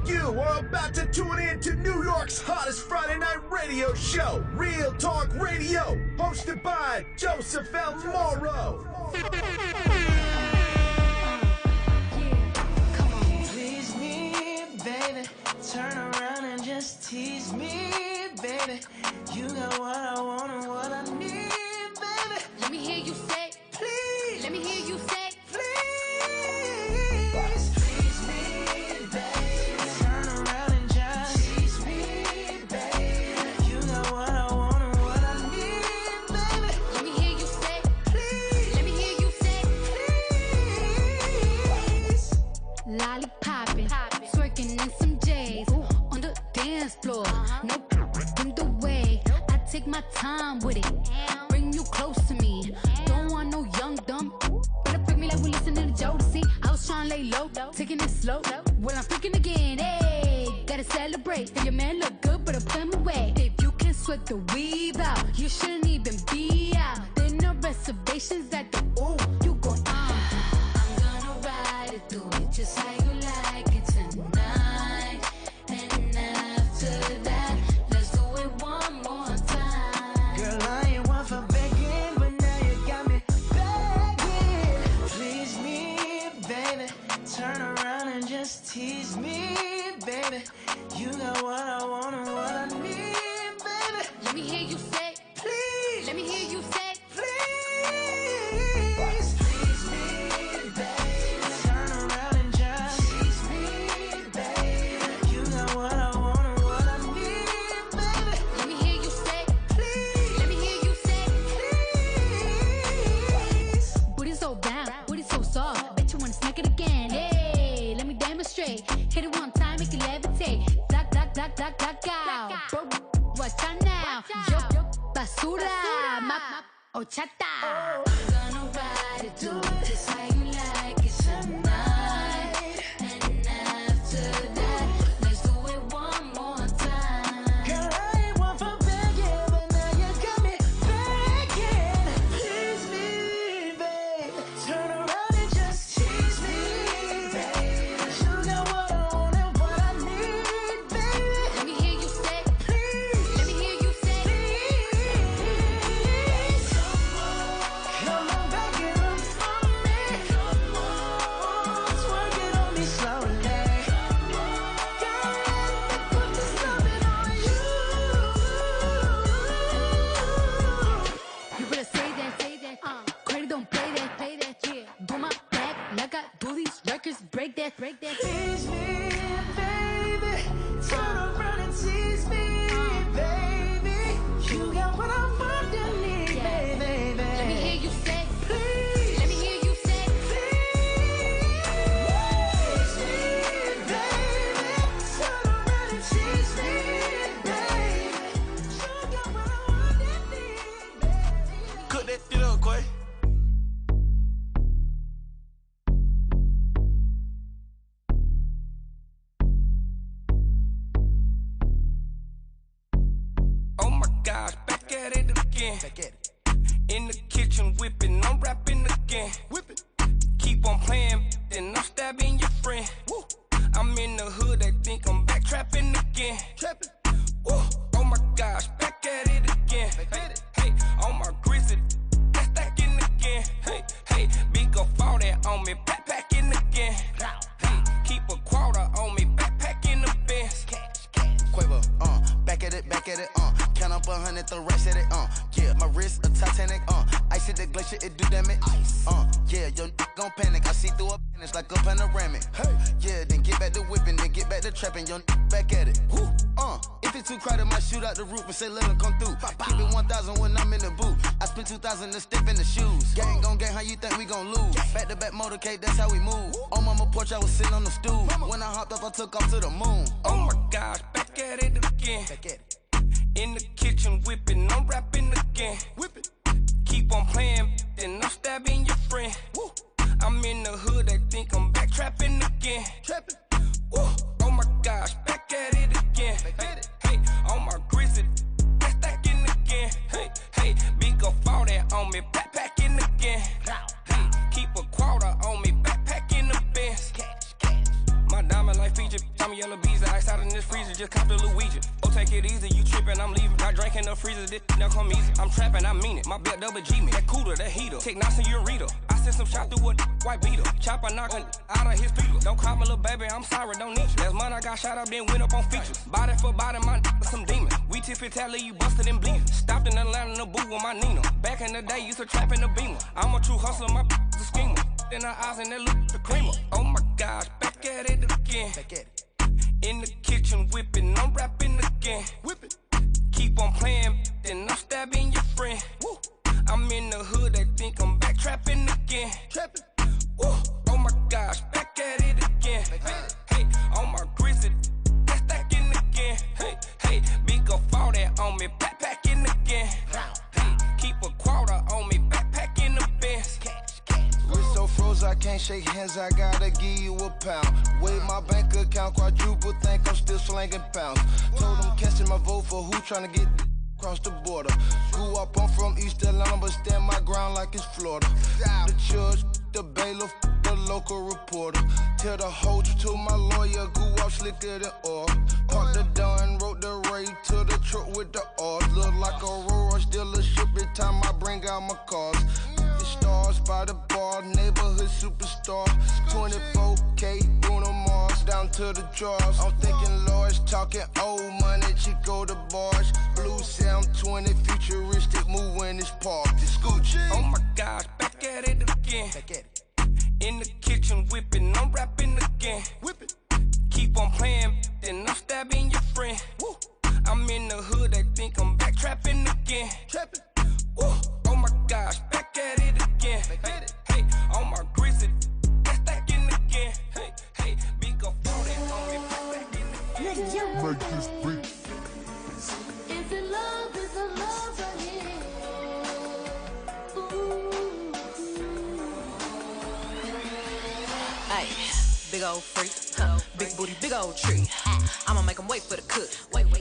You are about to tune in to New York's hottest Friday night radio show, Real Talk Radio, hosted by Joseph L. Morrow. Please me, baby. Turn around and just tease me, baby. You got what I want and what I need, baby. Let me hear you say, please. Let me hear you say, please. Please me, baby. Turn around and just tease me, baby. You got what I want and what I need, baby. Let me hear you say, please. Let me hear you say, please. Lollipopping, twerking in some J's on the dance floor. No in the way. I take my time with it. Bring you close to me. Don't want no young dumb. Better freak me like we listening to Jodeci. I was trying to lay low, taking it slow. Well, I'm freaking again. Hey, gotta celebrate. And your man look good, but I'm putting him away. If you can sweat the weave out, you shouldn't even be out. There no reservations at the ooh. You gon' I'm gonna ride it through it just how you like it tonight. And after that, let's do it one more time. Girl, I ain't one for begging, but now you got me begging. Please me, baby. Turn around and just tease me, baby. You got what I want and what I need, baby. Let me hear you say, please. Let me hear you say, please. Please me, baby. Turn around and just tease me, baby. You got what I want and what I need, baby. Let me hear you say, please. Let me hear you say, please. booty so bound, booty so soft. Bet you wanna smack it again. Hey, let me demonstrate. Hit it one time, make it levitate. Black, black, black, black, black out. Bro, watch out now. Yo, basura, ma, ochata. I'm gonna ride it, do it just how you like it tonight. And after that, let's do it one more time. Girl, I ain't one for begging, but now you got me begging. Please me, babe. Turn around and just tease me, babe. You got what I want and what I need, baby. Let me hear you say, Please. let me hear you say, Please. Come on back and up on me. Twerk it on me slowly. Girl, let me put this loving on you. you better say that, credit don't play that, yeah. Do my back like I do these records, break that. Tease me, baby. Turn around and tease me, baby. You got what I want and need, baby. Let me hear you say, Please. let me hear you say, Please me, baby. Turn around and tease me, baby. You got what I want and need, baby. Cook that shit up, Quay. Oh my gosh, back at it again. In the kitchen whipping, I'm rapping again. Whip it. Keep on playing, then I'm stabbing your friend. Woo. I'm in the hood, they think I'm back trapping again. Trapping. Woo. Oh my gosh, back at it again. Hey, on my grizzly, that's stacking again. Hey, big go fall that on me, backpacking again. Hey, keep a quarter on me, backpacking the Benz. Quavo, back at it, count up 100, throw racks at it, yeah, my wrist a Titanic, ice hit the glacier, it do damage, yeah, your gon' panic, I see through a panic like a panoramic, hey, yeah, then get back to whipping, then get back to trapping, your back at it, woo, if it's too crowded, might shoot out the roof and say let 'em come through, keep it 1,000 when I'm in the booth, I spend 2,000 to step in the shoes, gang gon' gang, how you think we gon' lose, back to back motorcade, that's how we move, on mama porch, I was sitting on the stool, when I hopped up, I took off to the moon, Oh my gosh, back at it again. In the kitchen whipping, I'm rapping again. Whip it. Keep on playing, then I'm stabbing your friend. Woo. I'm in the hood, they think I'm back trapping again. Trapping. Woo. Oh my gosh, back at it again. Hey, on my grizzly, that's stacking again. Hey, big go fall that on me, backpacking again. Hey, keep a quarter on me, backpacking the Benz. My diamond like feet feature. I'm yellow bees, the ice out in this freezer. Just cop the Luigi. Oh, take it easy, you trippin', I'm leaving. Not drinking the freezer, this now come easy. I'm trapping, I mean it. My belt double G me. That cooler, that heater. Take Knox and Ureta. I sent some shot through a white beater. Chopper knocking out of his feet. Don't call me little baby, I'm sorry, don't need you. Last month I got shot up, then went up on features. Body for body, my some demon. We tip it, tally, you busted and bleeding. Stopped in Atlanta in the booth with my Nina. Back in the day, used to trap in the Beamer. I'm a true hustler, my the schemer. In her eyes and that look the creamer. Oh my gosh, back at it again. Back at it. In the kitchen whipping, I'm rapping again. Whip it. Keep on playing, then I'm stabbing your friend. Woo. I'm in the hood, they think I'm back trapping again. Trapping. Woo. Oh my gosh, back at it again. Hey, on my grizzly, that's stacking again. Hey, big up all that on me, backpacking again. Hey, keep a quarter on me, backpacking the Benz. Wrist so froze, I can't shake hands, I gotta give you a pound. Weigh my bank account, quadruple, think I'm still slanging pounds. Told them casting my vote for who tryna get across the border. Grew up, I'm from East Atlanta, but stand my ground like it's Florida. The judge, the bailiff, the local reporter. Tell the whole truth to my lawyer, grew up slicker than oil. Parked the Dawn, wrote the raid to the truck with the odds. Look like Aurora, still a ship every time I bring out my cars. Stars by the bar, neighborhood superstar. 24K, Bruno Mars, down to the drawers. I'm thinking Lord's talking old money, Chico the bars. Blue sound 20, futuristic, move when it's parked. It's Gucci. Oh my gosh, back at it again. Back at it. In the kitchen whipping, I'm rapping again. Whip it. Keep on playing, then I'm stabbing your friend. Woo. I'm in the hood, they think I'm back trapping again. Trapping. Woo. Oh my gosh, back at it again. Hey, on my grizzly, that's stacking again. Hey, big up all that on me, backpacking again. Make this beat. Is it love? Is it love right here? Ooh. Ay, big old freak, big booty, big old tree. I'ma make 'em wait for the cook.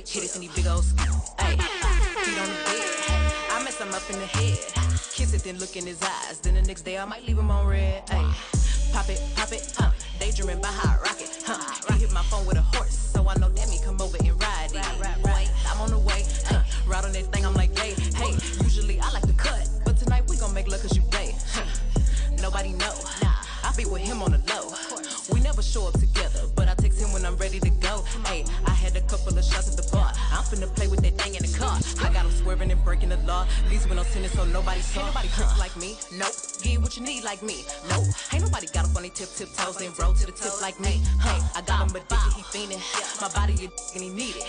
Hit it in these big old ay, feet on the bed. I mess him up in the head. Kiss it, then look in his eyes. Then the next day I might leave him on red. Ay, pop it, daydreaming by hot rocket. He hit my phone with a horse, so I know that me come over and ride it. Right, I'm on the way. Ride on that thing, I'm like, hey. Usually I like to cut, but tonight we gon' make love 'cause you play. Nobody know. I be with him on the low. We never show up together, but I text him when I'm ready to go. Hey, I had a couple of shots at the bar. I'm finna play with that thing in the car. I got him swerving and breaking the law. These went on tennis, so nobody saw. Ain't nobody freaks like me. Nope. Get what you need like me. Nope. Ain't nobody got up on their tip-toes and roll to the tip like me. Hey, I got him addicted, he fiending. My body and he need it.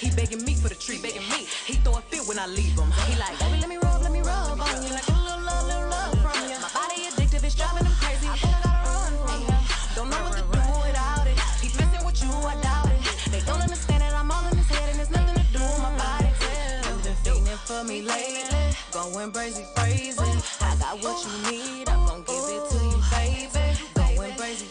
He begging me for the treat, begging me. He throw a fit when I leave him. He like, baby, let me rub on you like a little love from you. My body addictive, it's driving him crazy. I think I gotta run from you. Don't know what to do without it. He messing with you, I doubt it. They don't understand that I'm all in his head and there's nothing to do with my body. You've been feeding for me lately, going crazy. I got what you need, I'm gon' give it to you, baby. Going crazy,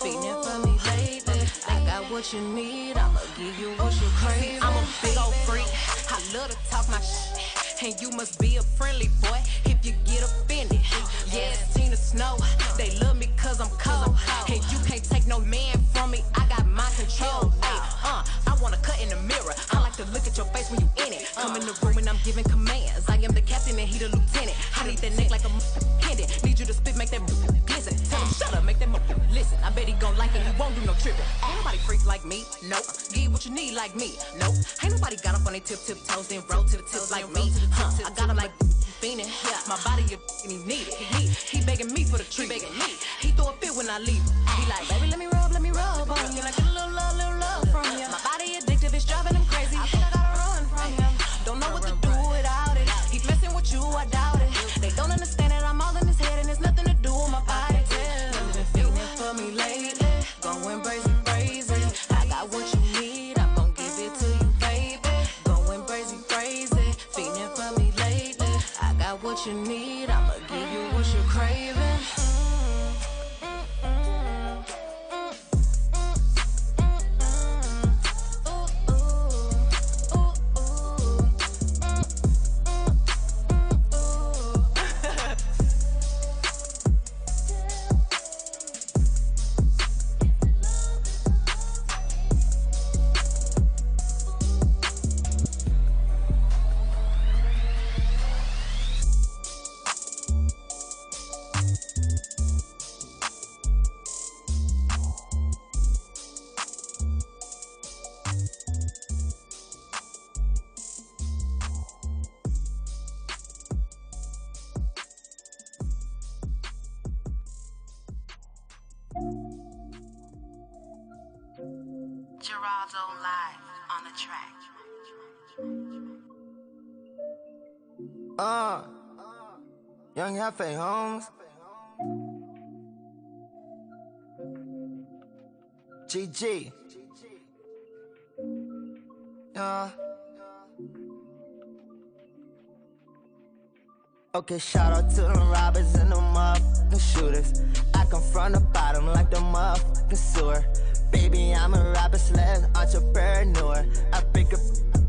feeding for me lately. I got what you need, I'ma give you what you crave. I'm a big old freak, I love to talk my shit, and you must be a friendly boy if you get offended. Yeah, it's Tina Snow, they love me 'cause I'm cold, and you can't take no man from me, I got my control. Ay, I wanna cut in the mirror, I like to look at your face when you in it. Come in the room and I'm giving commands, I am the captain and he the lieutenant. I need that neck like a pendant, need you to spit, make that listen. Tell him shut up, make that listen. I bet he gon' like it, he won't do no tripping. Ain't nobody freaks like me, nope. Get what you need like me, nope. Ain't nobody got up on their tip-toes then roll to the tip like me. I got him like fiending, my body and he need it. He begging me for the treat, begging me. He throw a fit when I leave him. He like, baby, let me rub on you like a little love from you. My body addictive, it's driving him crazy. I think I gotta run from him. Don't know what to do without it. He messing with you, I doubt it. They don't understand that I'm all in his head and there's nothing to do with my body. You've been feeling for me lately, going crazy. I got what you need, I'm gon' give it to you, baby. Going crazy, feeling for me lately. I got what you need, I'ma give you what you're craving. Geraldo live on the track. Young Hefe Holmes. GG. Okay, shout out to them robbers and them motherfucking shooters. I come from the bottom like the motherfucking sewer. Baby, I'm a rapper slash entrepreneur. I break it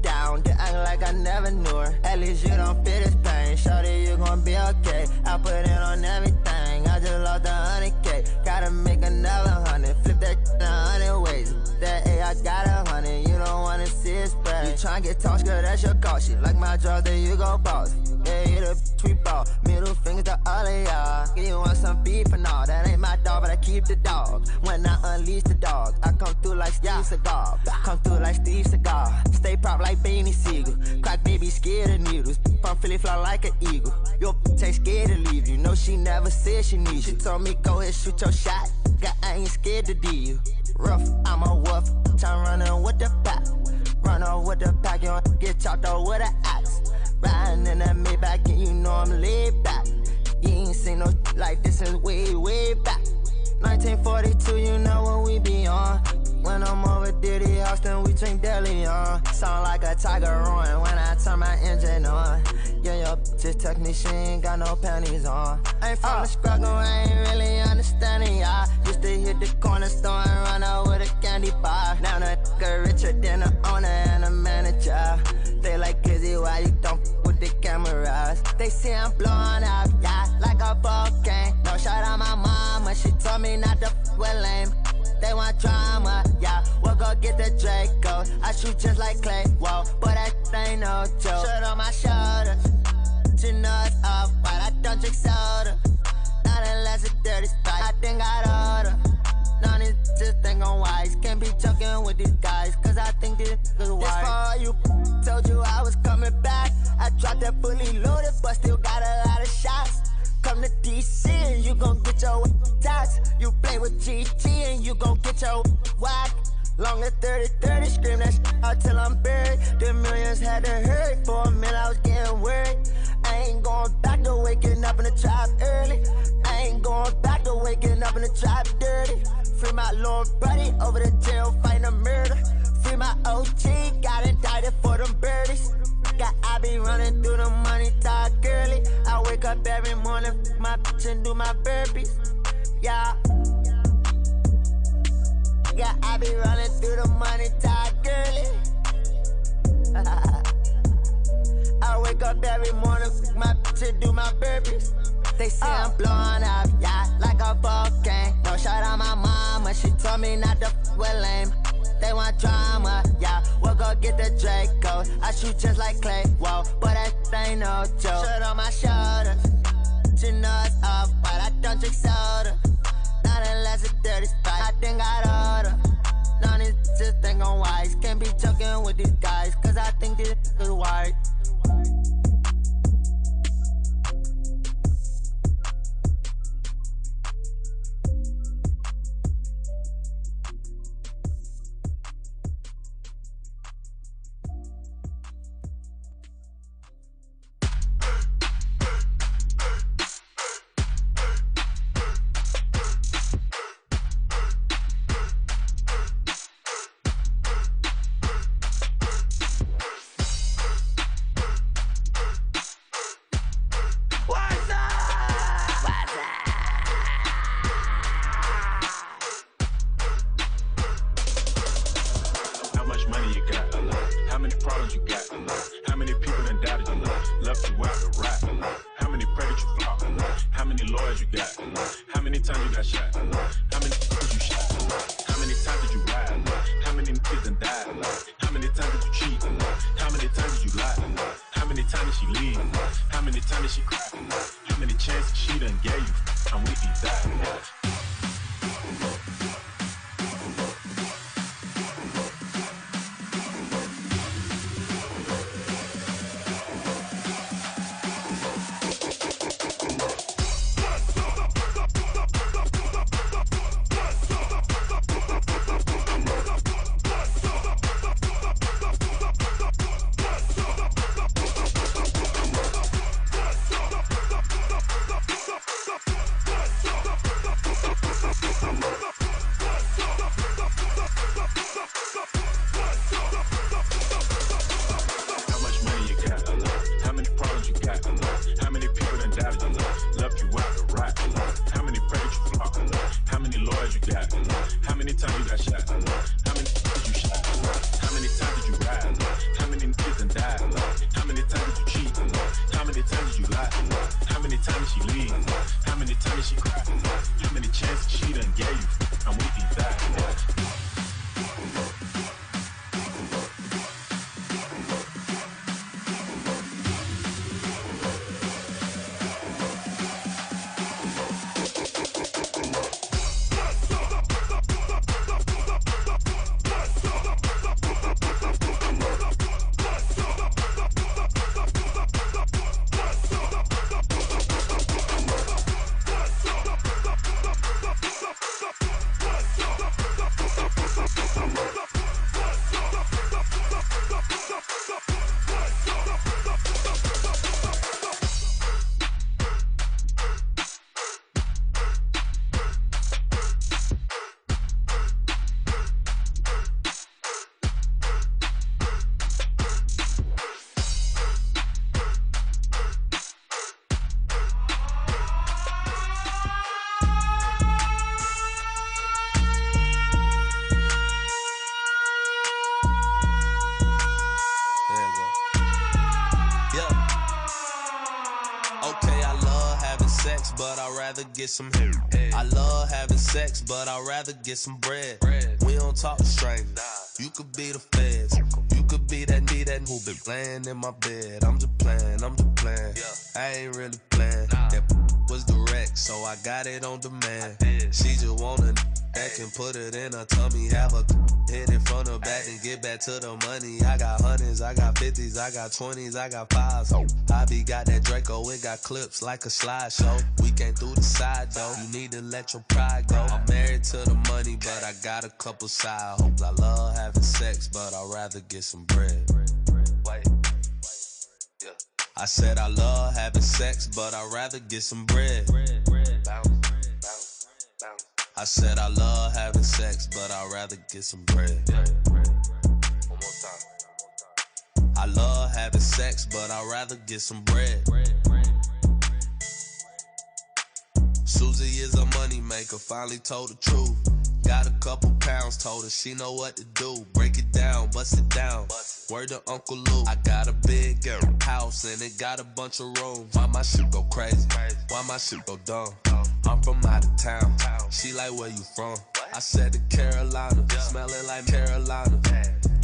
down to act like I never knew her. At least you don't feel this pain. Shorty, you gon' be okay. I put it on everything. I just lost 100K. Gotta make another 100. Flip that 100 ways. That A, I got 100. You don't wanna see it spread. You tryna get tossed, girl, that's your call. She like my jaw, then you go boss. Yeah, you the tweet ball. Middle finger to all of y'all. You want some beef and all. That ain't my dog, but I keep the dog. When I unleash the dog, I come through like Steve Seagal. Come through like Steve Seagal. Stay prop like Beanie Siegel. Crack baby scared of needles. From Philly fly like an eagle. Your ain't scared to leave you. No, she never said she needs you. She told me go ahead, shoot your shot. God, I ain't scared to do you. Rough, I'm a wolf. Time running with the pack. Run off with the pack, you don't get chopped off with an axe. Riding in that Maybach and you know I'm laid back. You ain't seen no like this since way, way back. 1942, you know what we be on. When I'm over Diddy House, then we drink deli on. Sound like a tiger roaring when I turn my engine on. Yeah, your bitch text me, she ain't got no panties on. I ain't from the struggle, I ain't really understanding y'all. Used to hit the corner store and run out with a candy bar. Now the nigga richer than the owner and the manager. They like Kizzy, why you don't with the cameras? They see I'm blowing up, yeah, like a volcano. No shout out my mama, she told me not to f with lame. They want drama, yeah, we'll go get the Draco. I shoot just like Clay, whoa, but that ain't no joke. Shirt on my shoulders, you know it's off-white, I don't drink soda. Not unless it's dirty Sprite, I think I'd order. None of these just think I'm wise. Can't be joking with these guys, cause I think this is wise. This for all you told you I was coming back. I dropped that fully loaded, but still got a lot of shots. Come to DC and you gon' get your tax. You play with GT and you gon' get your whack. Long as 30-30, scream that shit out till I'm buried. The millions had to hurry, for a minute I was getting worried. I ain't going back to waking up in the trap early. I ain't going back to waking up in the trap dirty. Free my Lord buddy over the jail fighting a murder. Free my OG, got indicted for them birdies. I be running through the money talk early. I wake up every morning, my bitch and do my burpees. Yeah. Yeah, I be running through the money talk early. I wake up every morning, my bitch and do my burpees. They say I'm blowing up, yeah, like a volcano. No shout out my mama, she told me not to f with lame. They want drama, yeah, we'll go get the Draco. I shoot just like Clay, whoa, but that ain't no joke. Shirt on my shoulders, you know it's off-white, I don't drink soda. Not unless it's dirty Sprite, I think I'd order. None of these just think I'm wise. Can't be joking with these guys, cause I think this is wise. get some head. I love having sex, but I'd rather get some bread. We don't talk to strangers. You could be the feds. You could be that who been laying in my bed. I'm just playing. I ain't really playing. That was direct, so I got it on demand. She just want a that can put it in her tummy. Have a hit it from the back and get back to the money. I got hundreds, I got 50s, I got 20s, I got fives. I be got that Draco, it got clips like a slideshow. We came through the side though. You need to let your pride go. I'm married to the money, but I got a couple side hopes. I love having sex, but I'd rather get some bread. I said I love having sex, but I'd rather get some bread. I said I love having sex, but I'd rather get some bread. One more time. I love having sex, but I'd rather get some bread. Susie is a money maker, finally told the truth. Got a couple pounds, told her she know what to do. Break it down, bust it down. Word to Uncle Lou. I got a big house and it got a bunch of rooms. Why my shit go crazy? Why my shit go dumb? I'm from out of town. She like, where you from? I said to Carolina. Smelling like Carolina.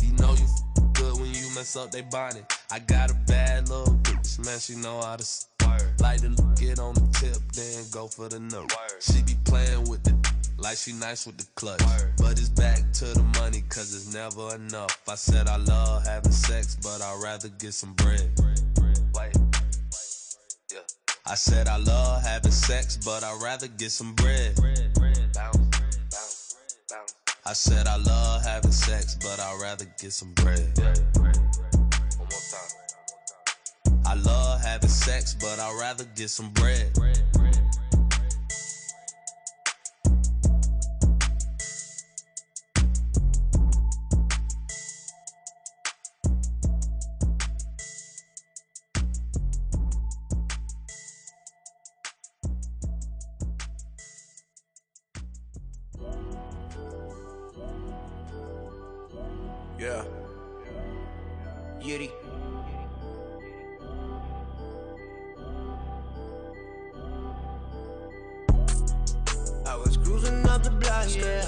You know you good when you mess up they bonnet. I got a bad little bitch, man, she know how to like to get on the tip, then go for the note. She be playing with the like she nice with the clutch. But it's back to the money, cause it's never enough. I said I love having sex, but I'd rather get some bread. I said I love having sex, but I'd rather get some bread. I said I love having sex, but I'd rather get some bread. One more time. I love having sex, but I'd rather get some bread. Yeah. Yitty. I was cruising up the block, yeah.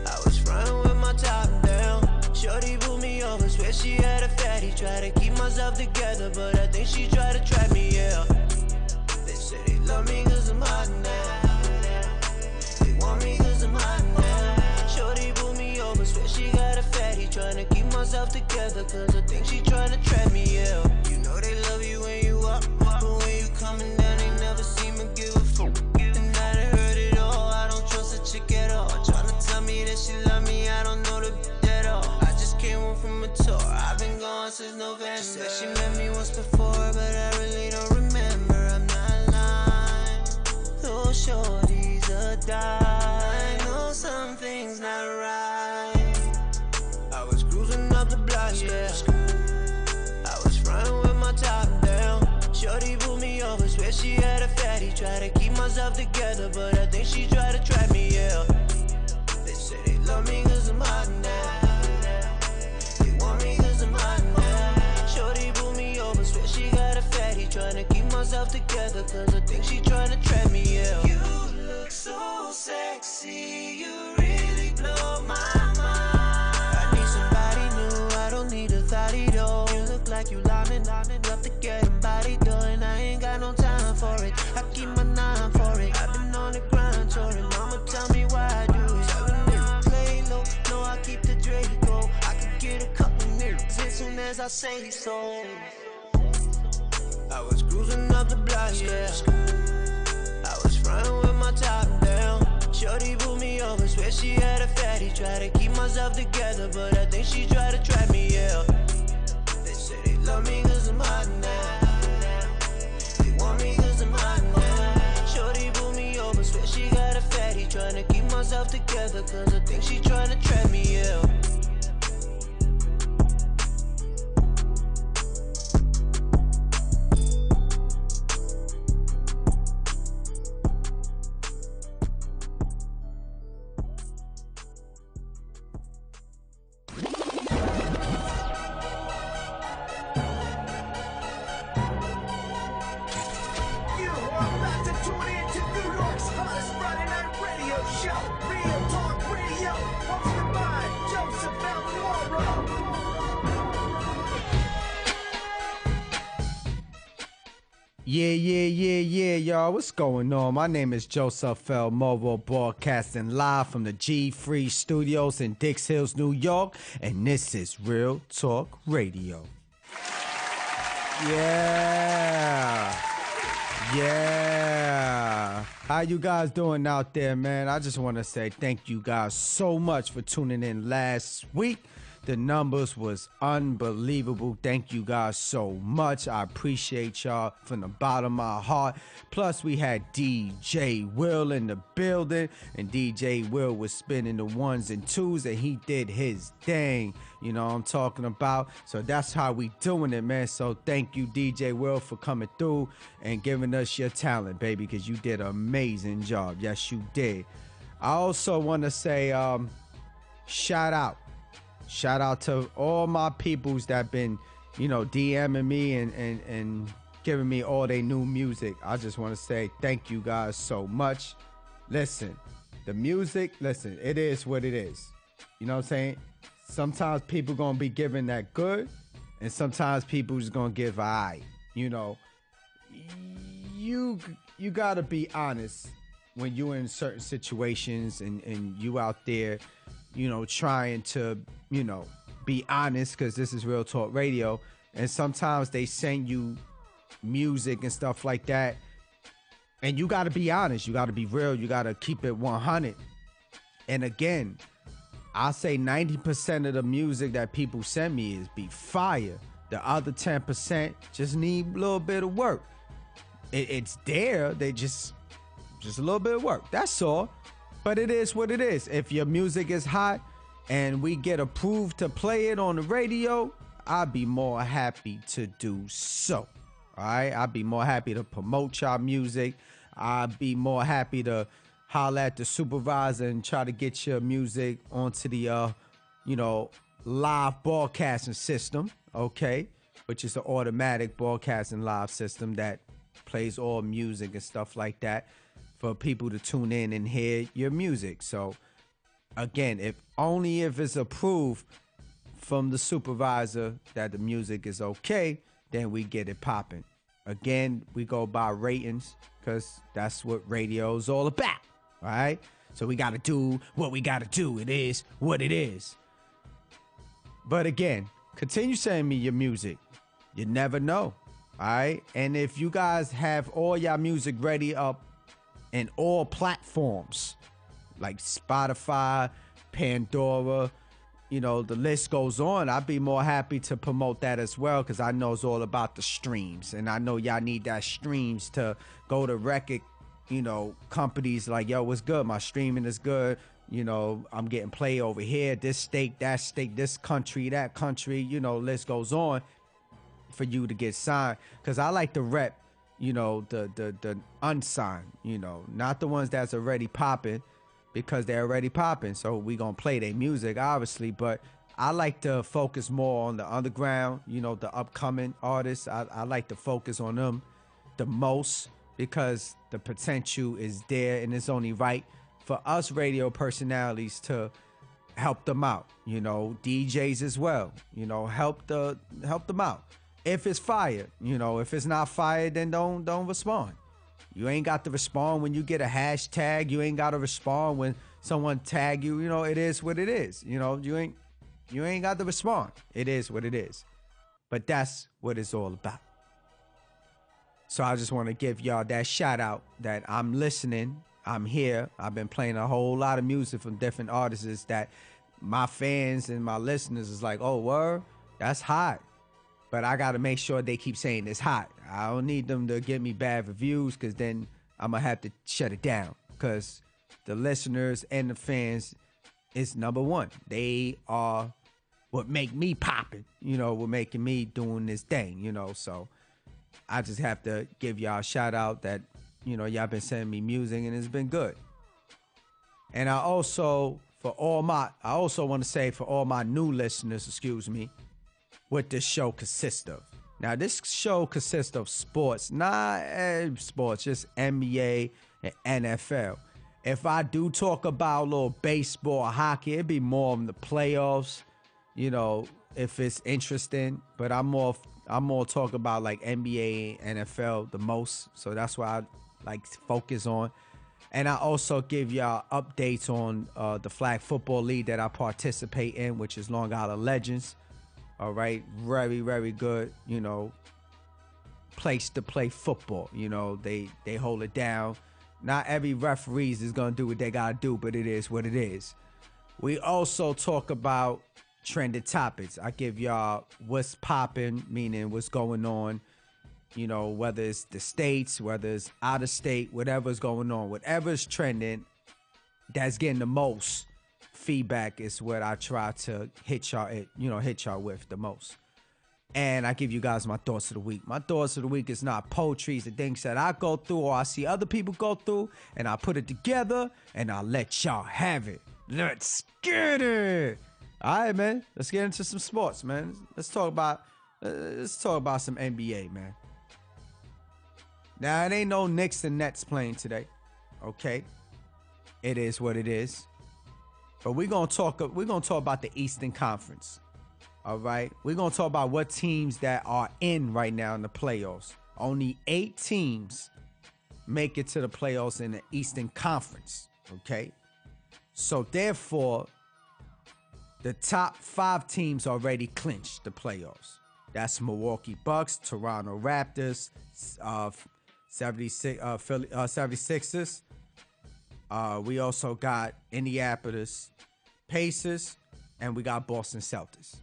I was frontin' with my top down. Shorty pulled me over, swear she had a fatty. Try to keep myself together, but I think she tried to trap me, yeah. They say they love me cause I'm hot now. They want me cause I'm hot now. Shorty pulled me over, swear she got a fatty. Tryna keep myself together, cause I think she tryna trap me, yeah. You know they love you when you up, but when you coming down, they never seem to give a fuck. And I done heard it all, I don't trust a chick at all. Tryna tell me that she love me, I don't know the bitch at all. I just came home from a tour, I've been gone since November. She said she met me once before, but I really don't remember, I'm not lying. Those shorties are dying, I know something's not right. I was cruising up the block, yeah. I was frontin' with my top down. Shorty pulled me over, swear she had a fatty. Try to keep myself together, but I think she tried to trap me, yeah. They say they love me cause I'm hot now. They want me cause I'm hot now. Shorty pulled me over, swear she got a fatty. Tryna keep myself together, cause I think she tryna trap me, yeah. You look so sexy, you really blow my mind. You look like you lining up to get him body done. I ain't got no time for it. I keep my 9 for it. I've been on the grind touring. Mama tell me why I do it. 7 play low, no I keep the Draco. I could get a couple niggas as soon as I say so. I was cruising up the block, yeah. I was frontin' with my top down. Shorty pulled me over, swear she had a fatty. Try to keep myself together, but I think she tried to trap me, yeah. They say they love me cause I'm hot now. They want me cause I'm hot now. Shorty pulled me over, swear she got a fatty. Tryna keep myself together, cause I think she tryna trap me, yeah. You are about to tune in to Yeah, y'all. What's going on? My name is Joseph L. Mobile, broadcasting live from the G Free Studios in Dix Hills, New York, and this is Real Talk Radio. Yeah. How you guys doing out there, man? I just want to say thank you guys so much for tuning in last week. The numbers was unbelievable. Thank you guys so much. I appreciate y'all from the bottom of my heart. Plus, we had DJ Will in the building, and DJ Will was spinning the ones and twos, and he did his thing. You know what I'm talking about? So that's how we doing it, man. So thank you, DJ Will, for coming through and giving us your talent, baby, because you did an amazing job. Yes, you did. I also want to say shout out to all my peoples that been, DMing me and giving me all their new music. I just want to say thank you guys so much. Listen, the music, it is what it is. You know what I'm saying? Sometimes people going to be giving that good, and sometimes people just going to give aight. You got to be honest when you're in certain situations and you out there, trying to, be honest, because this is Real Talk Radio. And sometimes they send you music and stuff like that. And you got to be honest. You got to be real. You got to keep it 100. And again, I say 90% of the music that people send me is be fire. The other 10% just need a little bit of work. It's there. They just a little bit of work. That's all. But it is what it is. If your music is hot and we get approved to play it on the radio, I'd be more happy to do so. All right? I'd be more happy to promote y'all music. I'd be more happy to holler at the supervisor and try to get your music onto the, live broadcasting system, okay? Which is an automatic broadcasting live system that plays all music and stuff like that for people to tune in and hear your music. So, again, if it's approved from the supervisor that the music is okay, then we get it popping. Again, we go by ratings because that's what radio is all about, all right? So we got to do what we got to do. It is what it is. But again, continue sending me your music. You never know, all right? And if you guys have all your music ready up in all platforms like Spotify, Pandora, the list goes on, I'd be more happy to promote that as well, because I know it's all about the streams, and I know y'all need that streams to go to record, companies like, yo, what's good? My streaming is good. I'm getting play over here, this state, that state, this country, that country, list goes on for you to get signed, because I like to rep the unsigned, not the ones that's already popping, because they're already popping. So we gonna play their music, obviously, but I like to focus more on the underground, the upcoming artists. I like to focus on them the most, because the potential is there, and it's only right for us radio personalities to help them out, DJs as well, help them out. If it's fire, if it's not fire, then don't respond. You ain't got to respond when you get a hashtag. You ain't got to respond when someone tag you. It is what it is. You ain't got to respond. It is what it is. But that's what it's all about. So I just want to give y'all that shout out that I'm listening. I'm here. I've been playing a whole lot of music from different artists that my fans and my listeners is like, oh, word, that's hot. But I got to make sure they keep saying it's hot. I don't need them to give me bad reviews, because then I'm going to have to shut it down, because the listeners and the fans is number one. They are what make me popping, what making me doing this thing, So I just have to give y'all a shout out that, y'all been sending me music and it's been good. And I also want to say for all my new listeners, what this show consists of. Now, this show consists of sports, not sports, just NBA and NFL. If I do talk about a little baseball or hockey, it'd be more in the playoffs, if it's interesting. But I'm more I'm more talking about like NBA, NFL the most. So that's why I like focus on. And I also give y'all updates on the flag football league that I participate in, which is Long Island Legends. All right. Very, very good, you know, place to play football. You know, they hold it down. Not every referees is going to do what they got to do, but it is what it is. We also talk about trending topics. I give y'all what's popping, meaning what's going on, you know, whether it's the states, whether it's out of state, whatever's going on, whatever's trending, that's getting the most feedback is what I try to hit y'all with the most. And I give you guys my thoughts of the week. My thoughts of the week is not poetry. It's the things that I go through or I see other people go through, and I put it together, and I let y'all have it. Let's get it. All right, man. Let's get into some sports, man. Let's talk about some NBA, man. Now, it ain't no Knicks and Nets playing today, okay? It is what it is. But we're gonna talk about the Eastern Conference. All right, we're going to talk about what teams that are in right now in the playoffs. Only 8 teams make it to the playoffs in the Eastern Conference, okay? So, therefore, the top 5 teams already clinched the playoffs. That's Milwaukee Bucks, Toronto Raptors, 76ers. We also got Indianapolis Pacers, and we got Boston Celtics.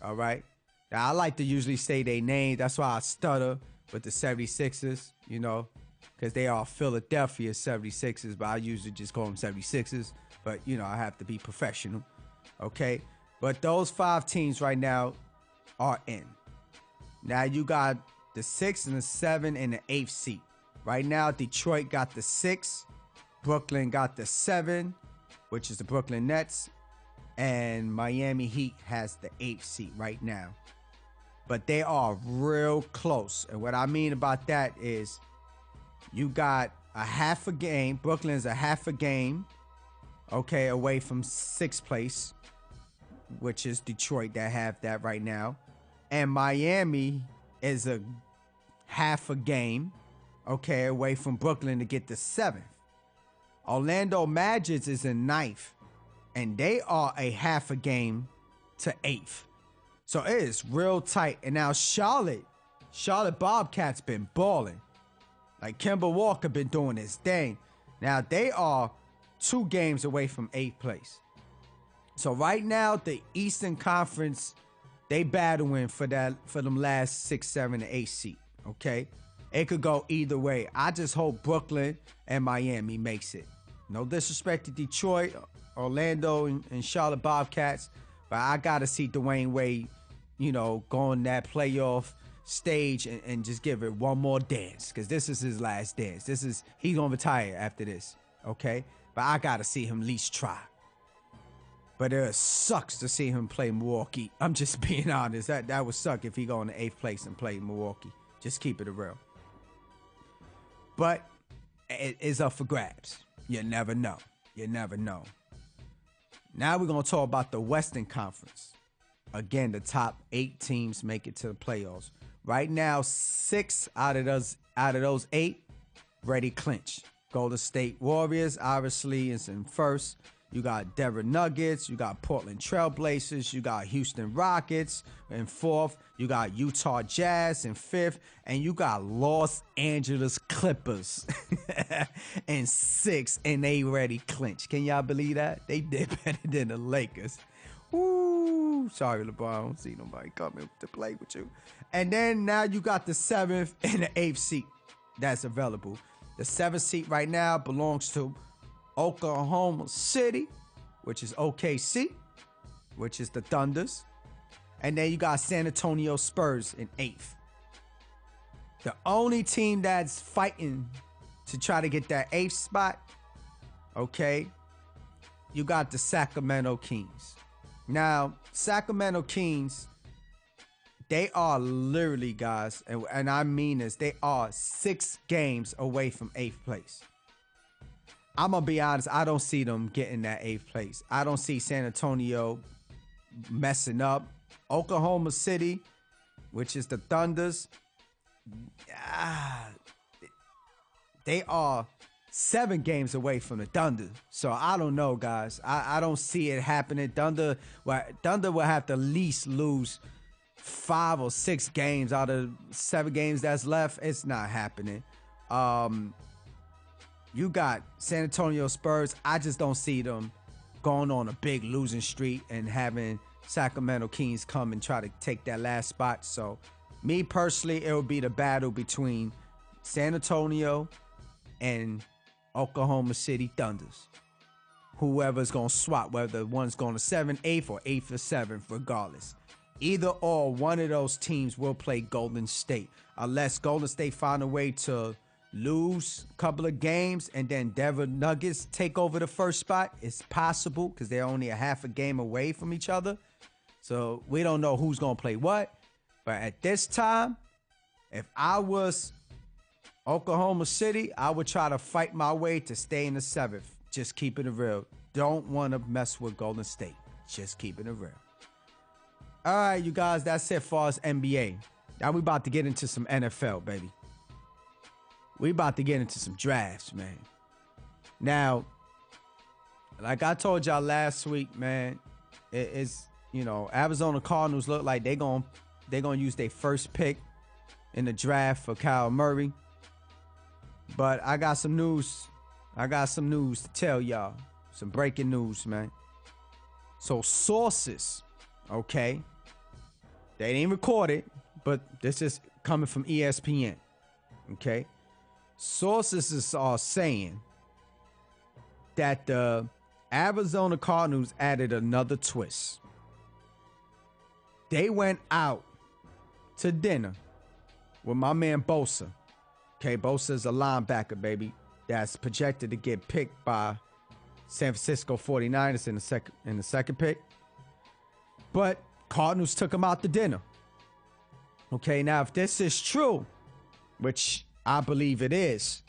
All right. Now, I like to usually say their name. That's why I stutter with the 76ers, you know, because they are Philadelphia 76ers, but I usually just call them 76ers. But, you know, I have to be professional. Okay. But those 5 teams right now are in. Now, you got the 6 and the 7 and the 8th seat. Right now, Detroit got the 6. Brooklyn got the 7, which is the Brooklyn Nets. And Miami Heat has the 8th seat right now. But they are real close. And what I mean about that is you got a half a game. Brooklyn's a half a game, okay, away from 6th place, which is Detroit that have that right now. And Miami is a half a game, okay, away from Brooklyn to get the 7th. Orlando Magic is in 9th. And they are a half a game to 8th. So it is real tight. And now Charlotte Bobcats been balling. Like Kemba Walker been doing his thing. Now they are 2 games away from 8th place. So right now the Eastern Conference, they battling for them last 6, 7, and 8 seat. Okay? It could go either way. I just hope Brooklyn and Miami makes it. No disrespect to Detroit, Orlando, and Charlotte Bobcats, but I gotta see Dwayne Wade, you know, go on that playoff stage and just give it one more dance, because this is his last dance. He's gonna retire after this, okay? But I gotta see him at least try. But it sucks to see him play Milwaukee. I'm just being honest. That would suck if he go in the 8th place and play Milwaukee. Just keep it real. But it is up for grabs. You never know. You never know. Now we're going to talk about the Western Conference. Again, the top 8 teams make it to the playoffs. Right now, 6 out of those 8 ready clinch. Golden State Warriors, obviously, is in first. You got Denver Nuggets. You got Portland Trail Blazers. You got Houston Rockets in 4th. You got Utah Jazz in 5th. And you got Los Angeles Clippers in 6th. And they ready clinch. Can y'all believe that? They did better than the Lakers. Woo! Sorry, LeBron. I don't see nobody coming to play with you. And then now you got the 7th and the 8th seat that's available. The 7th seat right now belongs to Oklahoma City, which is OKC, which is the Thunders. And then you got San Antonio Spurs in 8th. The only team that's fighting to try to get that 8th spot, okay, you got the Sacramento Kings. Now, Sacramento Kings, they are literally, guys, and I mean this, they are 6 games away from 8th place. I'm going to be honest, I don't see them getting that 8th place. I don't see San Antonio messing up. Oklahoma City, which is the Thunders, they are 7 games away from the Thunder. So I don't know, guys. I don't see it happening. Thunder will have to at least lose 5 or 6 games out of 7 games that's left. It's not happening. You got San Antonio Spurs. I just don't see them going on a big losing streak and having Sacramento Kings come and try to take that last spot. So me personally, it will be the battle between San Antonio and Oklahoma City Thunders. Whoever's going to swap, whether one's going to 7th, 8th, or 8th or 7th, regardless. Either or, one of those teams will play Golden State. Unless Golden State find a way to lose a couple of games and then Denver Nuggets take over the first spot. It's possible because they're only a half a game away from each other. So we don't know who's going to play what. But at this time, if I was Oklahoma City, I would try to fight my way to stay in the 7th. Just keeping it real. Don't want to mess with Golden State. Just keeping it real. All right, you guys, that's it for us NBA. Now we about to get into some NFL, baby. We about to get into some drafts, man. Now, like I told y'all last week, man, it's, you know, Arizona Cardinals look like they're gonna use their first pick in the draft for Kyle Murray. But I got some news. I got some news to tell y'all. Some breaking news, man. So sources, okay, they didn't record it, but this is coming from ESPN, okay? Sources are saying that the Arizona Cardinals added another twist. They went out to dinner with my man Bosa. Okay, Bosa's a linebacker, baby, that's projected to get picked by San Francisco 49ers in the second pick. But Cardinals took him out to dinner. Okay, now if this is true, which I believe it is,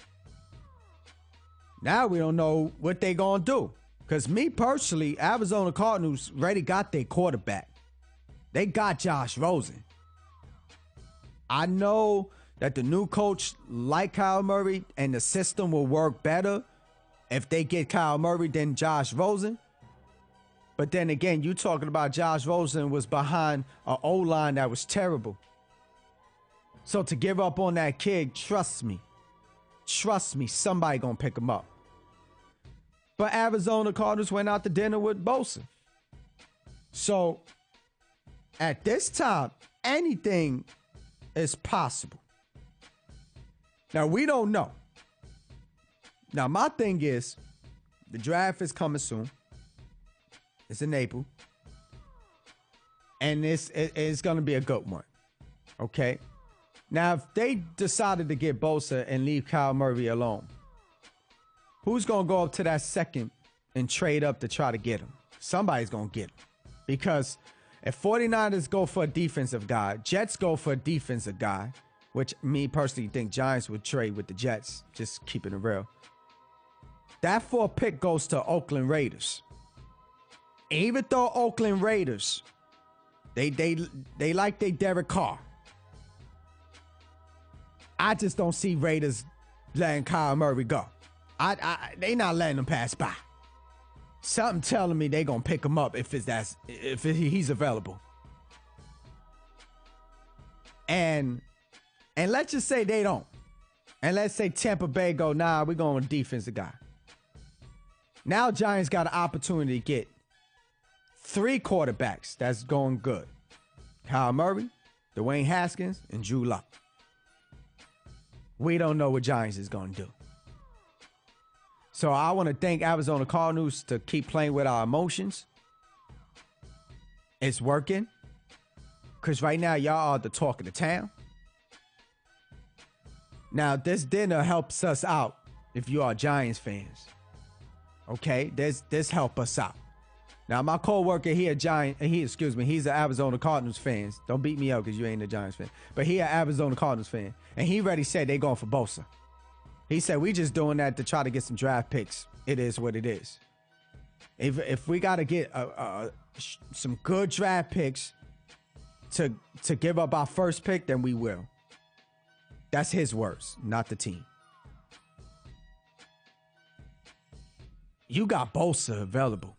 now we don't know what they gonna do. Because me personally, Arizona Cardinals already got their quarterback. They got Josh Rosen. I know that the new coach like Kyle Murray and the system will work better if they get Kyle Murray than Josh Rosen. But then again, you talking about Josh Rosen was behind an O-line that was terrible. So to give up on that kid, trust me, somebody gonna pick him up. But Arizona Cardinals went out to dinner with Bosa. So at this time, anything is possible. Now, we don't know. Now, my thing is, the draft is coming soon. It's in April. And it's going to be a good one. Okay? Now, if they decided to get Bosa and leave Kyle Murray alone, who's going to go up to that second and trade up to try to get him? Somebody's going to get him. Because if 49ers go for a defensive guy, Jets go for a defensive guy, which me personally think Giants would trade with the Jets, just keeping it real. That 4th pick goes to Oakland Raiders. Even though Oakland Raiders, they like their Derek Carr. I just don't see Raiders letting Kyle Murray go. They not letting him pass by. Something telling me they gonna pick him up if he's available. And let's just say they don't. And let's say Tampa Bay go, nah, we're going with defensive guy. Now Giants got an opportunity to get 3 quarterbacks that's going good. Kyle Murray, Dwayne Haskins, and Drew Lock. We don't know what Giants is going to do. So I want to thank Arizona Cardinals to keep playing with our emotions. It's working. Because right now, y'all are the talk of the town. Now, this dinner helps us out if you are Giants fans. Okay? This help us out. Now, my co-worker, he's an Arizona Cardinals fan. Don't beat me up because you ain't a Giants fan. But he an Arizona Cardinals fan. And he already said they going for Bosa. He said, we just doing that to try to get some draft picks. It is what it is. If we got to get some good draft picks to give up our first pick, then we will. That's his words, not the team. You got Bosa available.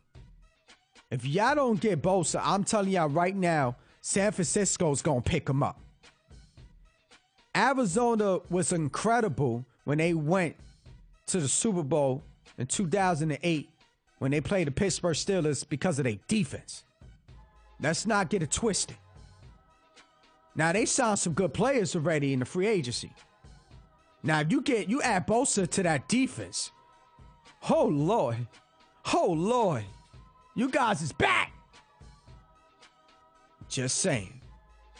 If y'all don't get Bosa, I'm telling y'all right now, San Francisco's going to pick him up. Arizona was incredible when they went to the Super Bowl in 2008 when they played the Pittsburgh Steelers because of their defense. Let's not get it twisted. Now, they signed some good players already in the free agency. Now, if you add Bosa to that defense, oh, Lord. You guys is back. Just saying.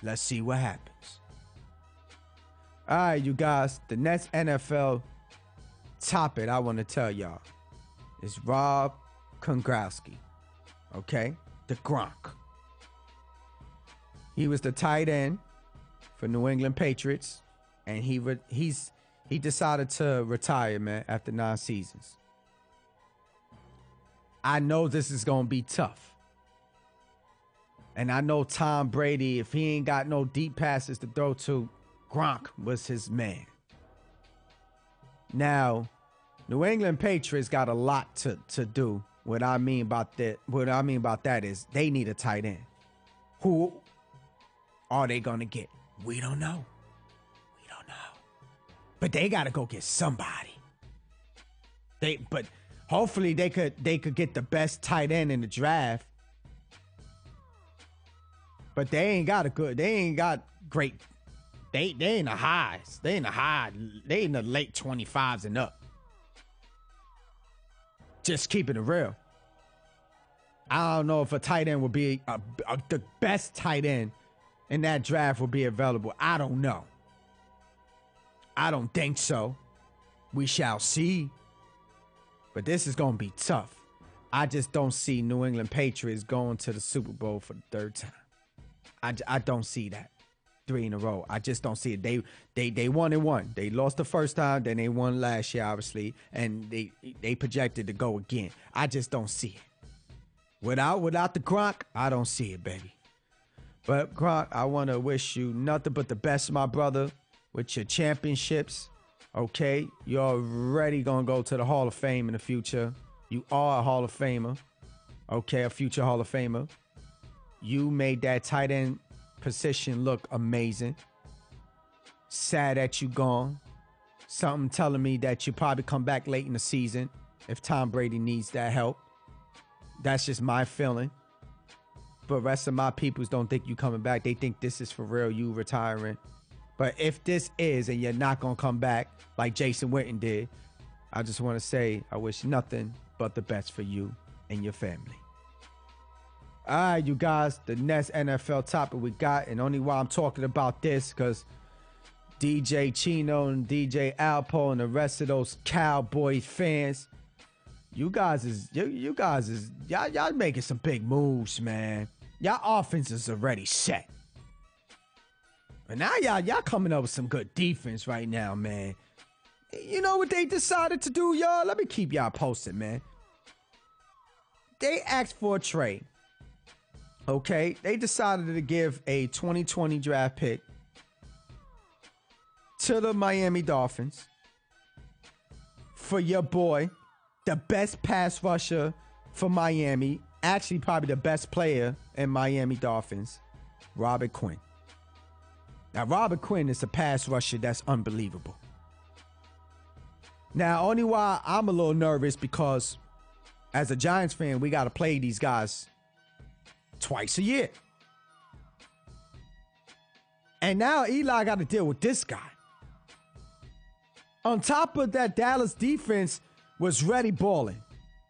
Let's see what happens. All right, you guys. The next NFL topic I want to tell y'all is Rob Gronkowski. Okay? The Gronk. He was the tight end for New England Patriots, and he decided to retire, man, after 9 seasons. I know this is going to be tough. And I know Tom Brady, if he ain't got no deep passes to throw to, Gronk was his man. Now, New England Patriots got a lot to do. What I mean about that is they need a tight end. Who are they going to get? We don't know. But they got to go get somebody. But hopefully they could get the best tight end in the draft. But they ain't got great. They in the highs. They in the late 25s and up. Just keeping it real. I don't know if a tight end would be the best tight end in that draft will be available. I don't know. I don't think so. We shall see. But this is going to be tough. I just don't see New England Patriots going to the Super Bowl for the 3rd time. I don't see that. 3 in a row. I just don't see it. They won and won. They lost the first time, then they won last year, obviously, and they projected to go again. I just don't see it. Without the Gronk, I don't see it, baby. But Gronk, I want to wish you nothing but the best, my brother, with your championships. Okay, you're already gonna go to the Hall of Fame in the future. You are a Hall of Famer. Okay, a future Hall of Famer. You made that tight end position look amazing. Sad that you gone. Something telling me that you probably come back late in the season if Tom Brady needs that help. That's just my feeling. But rest of my peoples don't think you coming back. They think this is for real, you retiring. But if this is and you're not going to come back like Jason Witten did, I just want to say I wish nothing but the best for you and your family. All right, you guys, the next NFL topic we got, and only why I'm talking about this because DJ Chino and DJ Alpo and the rest of those Cowboys fans, y'all making some big moves, man. Y'all offense is already set. But now y'all coming up with some good defense right now, man. You know what they decided to do, y'all? Let me keep y'all posted, man. They asked for a trade. Okay? They decided to give a 2020 draft pick to the Miami Dolphins for your boy, the best pass rusher for Miami, actually probably the best player in Miami Dolphins, Robert Quinn. Now, Robert Quinn is a pass rusher that's unbelievable. Now, only why I'm a little nervous because as a Giants fan, we got to play these guys twice a year. And now Eli got to deal with this guy. On top of that, Dallas defense was ready balling.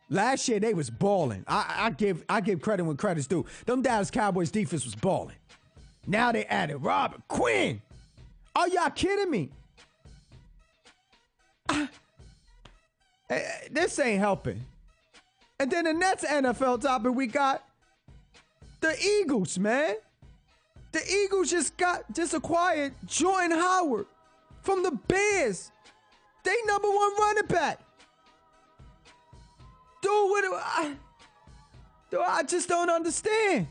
Last year, they was balling. I give credit when credit's due. Them Dallas Cowboys defense was balling. Now they added Robert Quinn. Are y'all kidding me? This ain't helping. And then the next NFL topic we got the Eagles, man. The Eagles just acquired Jordan Howard from the Bears. They number 1 running back. Dude, I just don't understand.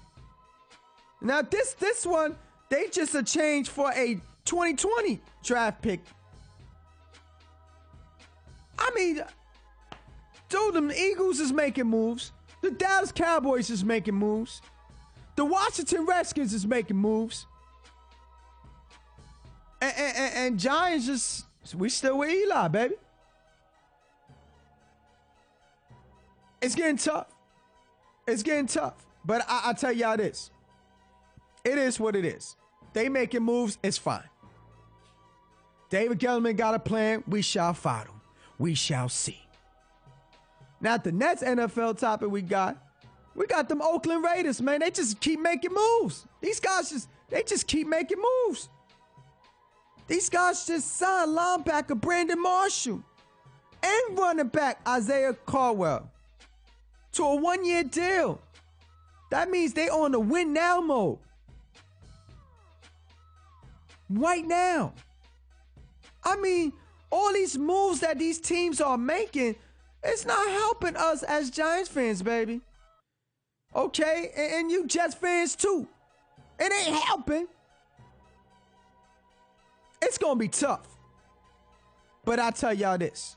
Now this one, they just a change for a 2020 draft pick. I mean, dude, the Eagles is making moves. The Dallas Cowboys is making moves. The Washington Redskins is making moves. And Giants just, we still with Eli, baby. It's getting tough. It's getting tough. But I tell y'all this. It is what it is. They making moves, it's fine. David Gettleman got a plan. We shall follow. We shall see. Now, the next NFL topic we got them Oakland Raiders, man. They just keep making moves. These guys just keep making moves. These guys just signed linebacker Brandon Marshall and running back Isaiah Caldwell to a 1-year deal. That means they on the win now mode. Right now. I mean, all these moves that these teams are making, it's not helping us as Giants fans, baby. Okay? And you Jets fans too. It ain't helping. It's going to be tough. But I tell y'all this.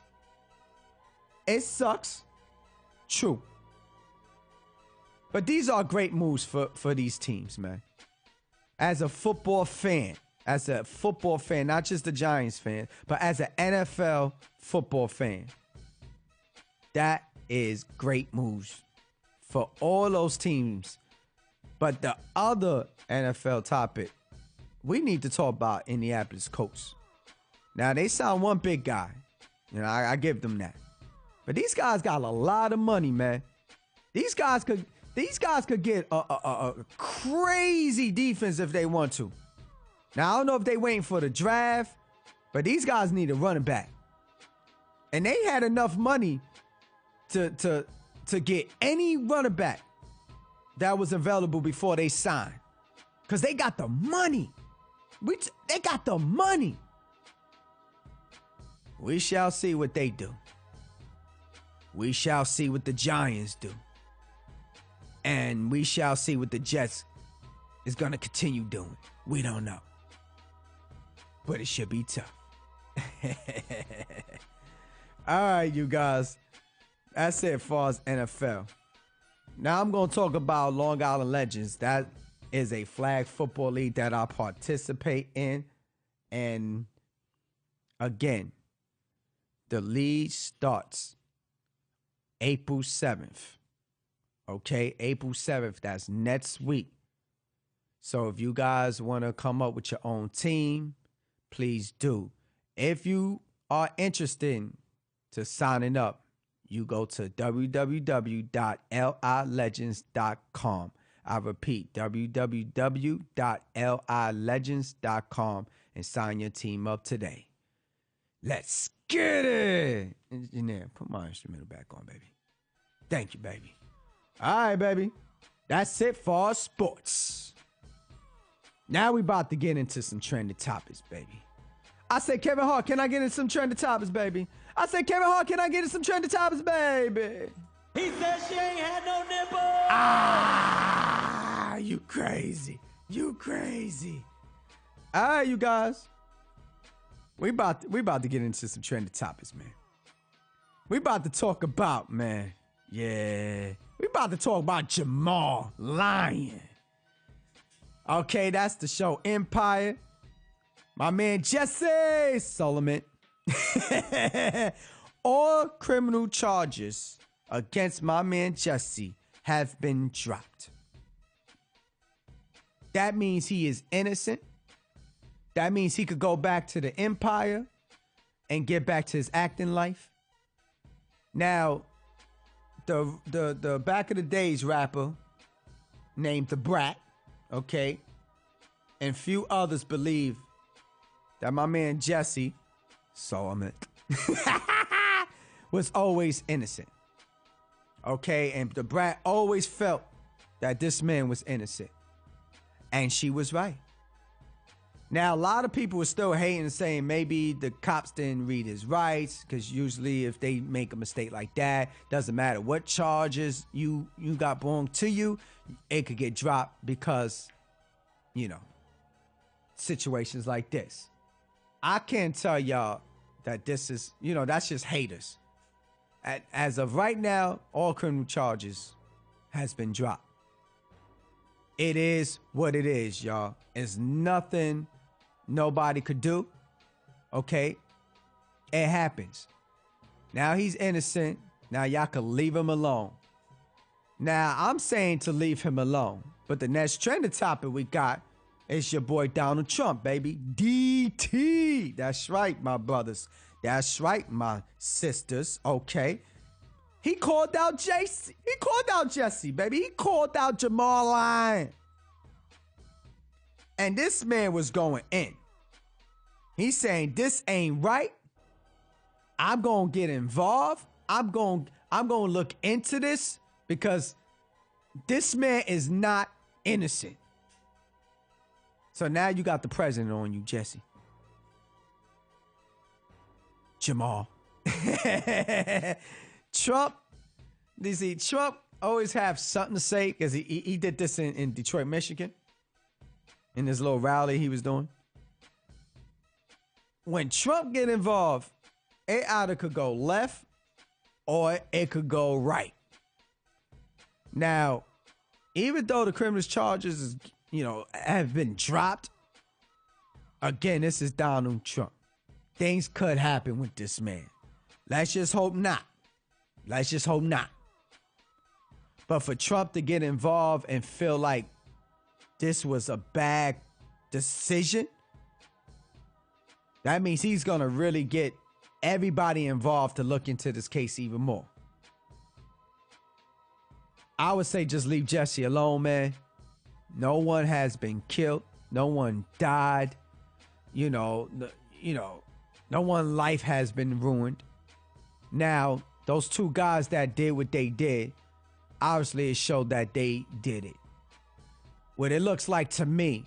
It sucks. True. But these are great moves for these teams, man. As a football fan, not just a Giants fan, but as an NFL football fan, that is great moves for all those teams. But the other NFL topic, we need to talk about Indianapolis Colts. Now, they signed one big guy. You know, I give them that. But these guys got a lot of money, man. These guys could get a crazy defense if they want to. Now, I don't know if they waiting for the draft, but these guys need a running back. And they had enough money to get any running back that was available before they signed. Because they got the money. They got the money. We shall see what they do. We shall see what the Giants do. And we shall see what the Jets is going to continue doing. We don't know. But it should be tough. All right, you guys. That's it for us NFL. Now I'm going to talk about Long Island Legends. That is a flag football league that I participate in. And again, the league starts April 7th. Okay, April 7th. That's next week. So if you guys want to come up with your own team, please do. If you are interested to signing up, you go to www.lilegends.com. I repeat, www.lilegends.com and sign your team up today. Let's get it. Engineer, put my instrumental back on, baby. Thank you, baby. All right, baby. That's it for sports. Now we about to get into some trending topics, baby. I said, Kevin Hart, can I get into some trending topics, baby? I said, Kevin Hart, can I get into some trending topics, baby? He said she ain't had no nipple. Ah, you crazy. You crazy. All right, you guys. We about to get into some trending topics, man. We about to talk about, man. Yeah. We about to talk about Jamal Lyon. Okay, that's the show Empire. My man Jesse Solomon. All criminal charges against my man Jesse have been dropped. That means he is innocent. That means he could go back to the Empire and get back to his acting life. Now, the back of the days rapper named The Brat, okay, and few others believe that my man Jesse Solomon was always innocent. Okay, and The Brat always felt that this man was innocent. And she was right. Now, a lot of people are still hating and saying maybe the cops didn't read his rights, because usually if they make a mistake like that, doesn't matter what charges you got brought to you, it could get dropped because situations like this. I can't tell y'all that this is, that's just haters. As of right now, all criminal charges has been dropped. It is what it is, y'all. It's nothing nobody could do. Okay? It happens. Now he's innocent. Now y'all can leave him alone. Now I'm saying to leave him alone. But the next trending topic we got is your boy Donald Trump, baby. DT. That's right, my brothers. That's right, my sisters. Okay. He called out Jesse. He called out Jesse, baby. He called out Jamal Lyon. And this man was going in. He's saying this ain't right. I'm gonna get involved. I'm gonna look into this because this man is not innocent. So now you got the president on you, Jesse. Jamal. Trump, you see, Trump always have something to say because he did this in Detroit, Michigan, in this little rally he was doing. When Trump get involved, it either could go left or it could go right. Now, even though the criminal charges is, have been dropped, again, this is Donald Trump. Things could happen with this man. Let's just hope not. Let's just hope not. But for Trump to get involved and feel like this was a bad decision, that means he's going to really get everybody involved to look into this case even more. I would say just leave Jesse alone, man. No one has been killed. No one died. No one life has been ruined. Now, those two guys that did what they did, obviously it showed that they did it. What it looks like to me,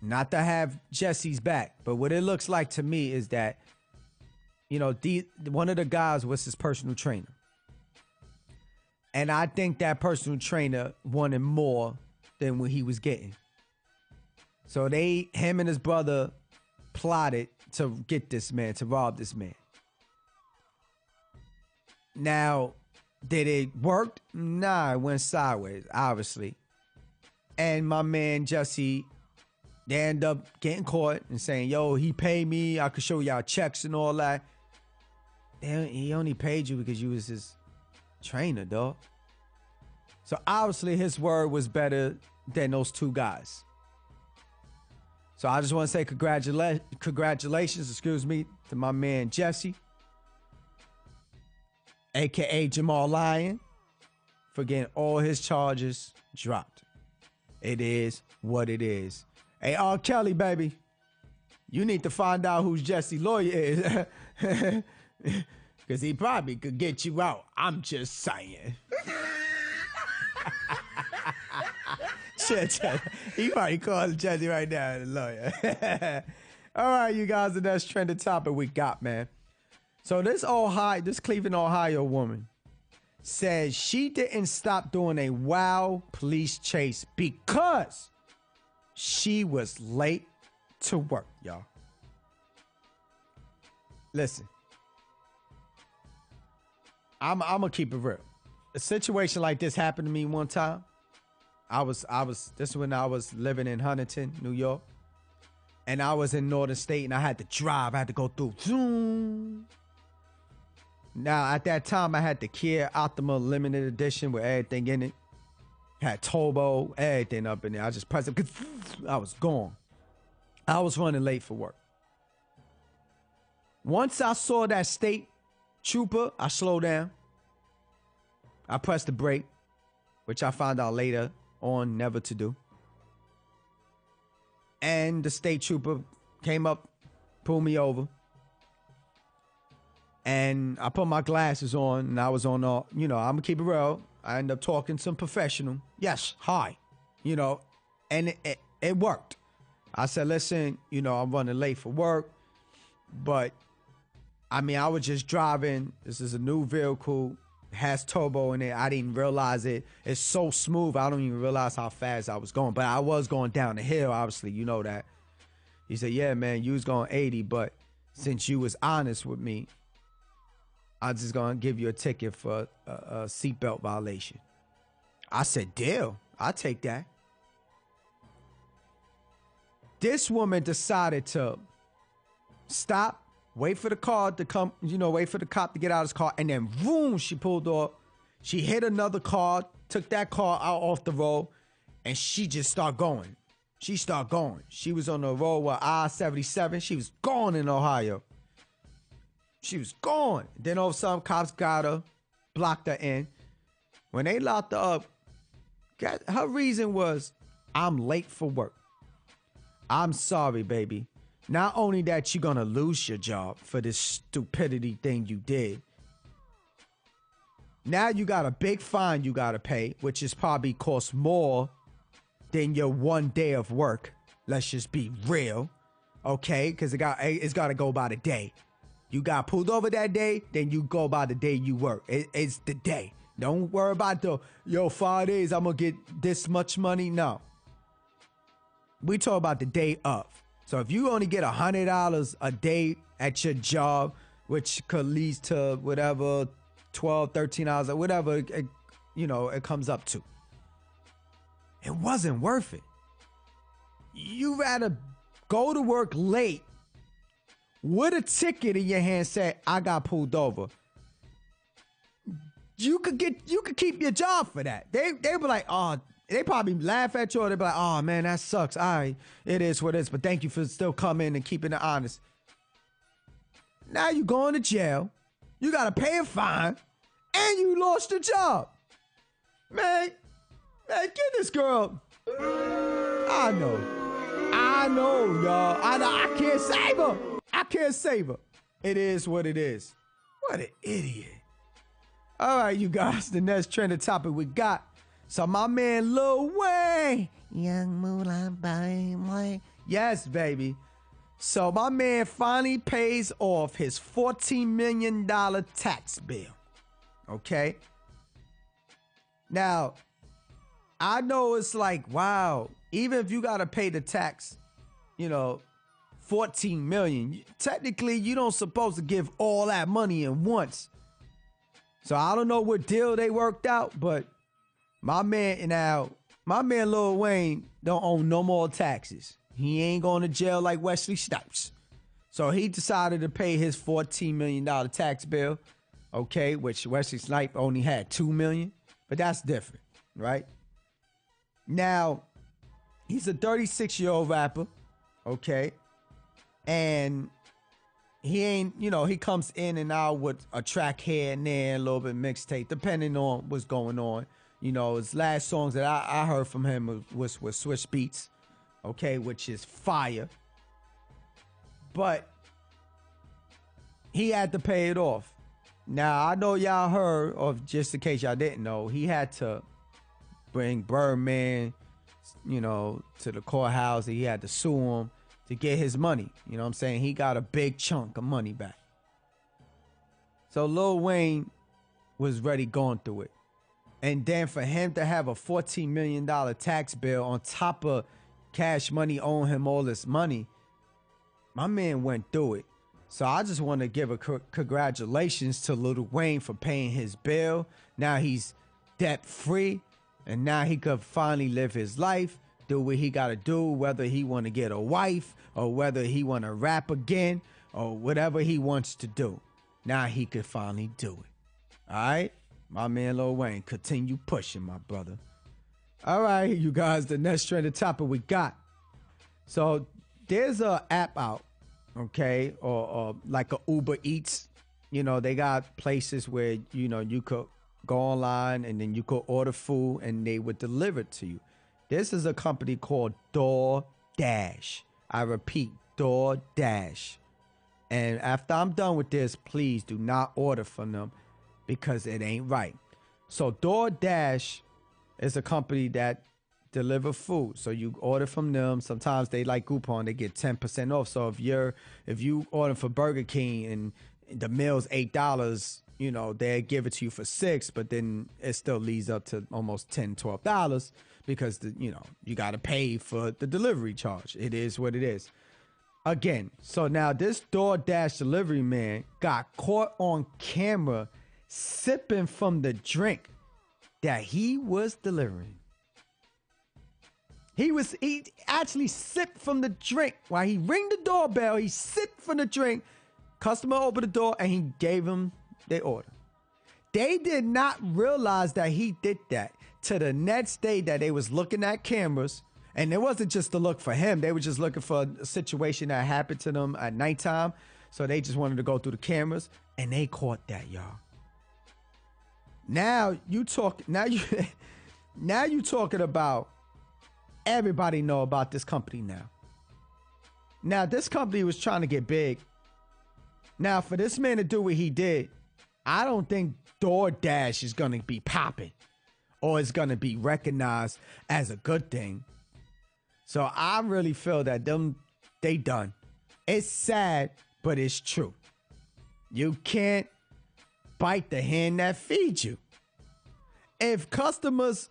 not to have Jesse's back, but what it looks like to me is that, one of the guys was his personal trainer. And I think that personal trainer wanted more than what he was getting. So him and his brother plotted to get this man, to rob this man. Now, did it work? Nah, it went sideways, obviously. And my man Jesse, they end up getting caught and saying, yo, he paid me. I could show y'all checks and all that. He only paid you because you was his trainer, dog. So obviously his word was better than those two guys. So I just want to say congratulations, to my man Jesse, a.k.a. Jamal Lyon, for getting all his charges dropped. It is what it is. Hey, R. Kelly, baby, you need to find out who Jesse's lawyer is. Because he probably could get you out. I'm just saying. Shit. He probably calling Jesse right now, the lawyer. All right, you guys, the next trending topic we got, man. So this Cleveland, Ohio woman says she didn't stop doing a wild police chase because she was late to work, y'all. Listen, I'm gonna keep it real. A situation like this happened to me one time. This is when I was living in Huntington, New York. And I was in Northern State and I had to drive. I had to go through. Zoom. Now, at that time, I had the Kia Optima Limited Edition with everything in it. Had turbo, everything up in there. I just pressed it. I was gone. I was running late for work. Once I saw that state trooper, I slowed down. I pressed the brake, which I found out later on never to do. And the state trooper came up, pulled me over. And I put my glasses on and I was on, I'm going to keep it real. I ended up talking some professional. Yes, hi. And it worked. I said, listen, I'm running late for work. But, I was just driving. This is a new vehicle. has turbo in it. I didn't realize it. It's so smooth. I don't even realize how fast I was going. But I was going down the hill, obviously. You know that. He said, yeah, man, you was going 80, but since you was honest with me, I'm just going to give you a ticket for a seatbelt violation. I said, deal. I'll take that. This woman decided to stop, wait for the car to come, wait for the cop to get out of his car, and then boom, she pulled off. She hit another car, took that car out off the road, and she just started going. She started going. She was on the road with I-77. She was gone in Ohio. She was gone. Then all of a sudden, cops got her, blocked her in. When they locked her up, her reason was, I'm late for work. I'm sorry, baby. Not only that you're going to lose your job for this stupidity thing you did. Now you got a big fine you got to pay, which is probably cost more than your 1 day of work. Let's just be real. Okay? Because it's got to go by the day. You got pulled over that day, then you go by the day you work. It's the day. Don't worry about 5 days, I'm going to get this much money. No. We talk about the day of. So if you only get $100 a day at your job, which could lead to whatever, 12, 13 hours, or whatever, it comes up to. It wasn't worth it. You rather go to work late with a ticket in your hand, say, I got pulled over. You could keep your job for that. They be like, oh, they probably laugh at you, or they be like, oh man, that sucks. All right, it is what it is, but thank you for still coming and keeping it honest. Now you going to jail, you gotta pay a fine, and you lost your job. Man, get this girl. I know, y'all. I can't save her. I can't save her. It is what it is. What an idiot. All right, you guys, the next trending topic we got. So my man Lil Wayne. Young Mulan by. Yes, baby. So my man finally pays off his $14 million tax bill. Okay? Now, I know it's like, wow, even if you got to pay the tax, $14 million, technically you don't supposed to give all that money at once. So I don't know what deal they worked out, but my man Lil Wayne don't owe no more taxes. He ain't going to jail like Wesley Snipes. So he decided to pay his $14 million tax bill, okay, which Wesley Snipes only had $2 million, but that's different, right? Now, he's a 36-year-old rapper, okay, and he ain't, he comes in and out with a track here and there, a little bit mixtape, depending on what's going on. His last songs that I heard from him was Switch Beats, okay, which is fire. But he had to pay it off. Now, I know y'all heard, or just in case y'all didn't know, he had to bring Birdman, to the courthouse. He had to sue him to get his money. You know what I'm saying? He got a big chunk of money back. So Lil Wayne was ready going through it. And then for him to have a $14 million tax bill on top of Cash Money owing him all this money, my man went through it. So I just want to give a congratulations to Lil Wayne for paying his bill. Now he's debt free, and now he could finally live his life, do what he got to do, whether he want to get a wife or whether he want to rap again or whatever he wants to do. Now he could finally do it. All right? My man Lil Wayne, continue pushing, my brother. All right, you guys, the next trending topic we got. So there's a app out, okay, or like a Uber Eats. They got places where, you could go online and then you could order food and they would deliver it to you. This is a company called DoorDash. I repeat, DoorDash. And after I'm done with this, please do not order from them, because it ain't right. So DoorDash is a company that deliver food. So you order from them. Sometimes they like Groupon, they get 10% off. So if you order for Burger King and the meal's $8, you know, they give it to you for $6, but then it still leads up to almost $10, $12 because, you know, you got to pay for the delivery charge. It is what it is. Again, so now this DoorDash delivery man got caught on camera sipping from the drink that he was delivering. He actually sipped from the drink while he rang the doorbell. He sipped from the drink. Customer opened the door and he gave him their order. They did not realize that he did that till the next day that they was looking at cameras. And it wasn't just to look for him. They were just looking for a situation that happened to them at nighttime. So they just wanted to go through the cameras and they caught that, y'all. Now you talking about everybody know about this company now. Now this company was trying to get big. Now for this man to do what he did, I don't think DoorDash is going to be popping or it's going to be recognized as a good thing. So I really feel that they done. It's sad, but it's true. You can't bite the hand that feeds you. If customers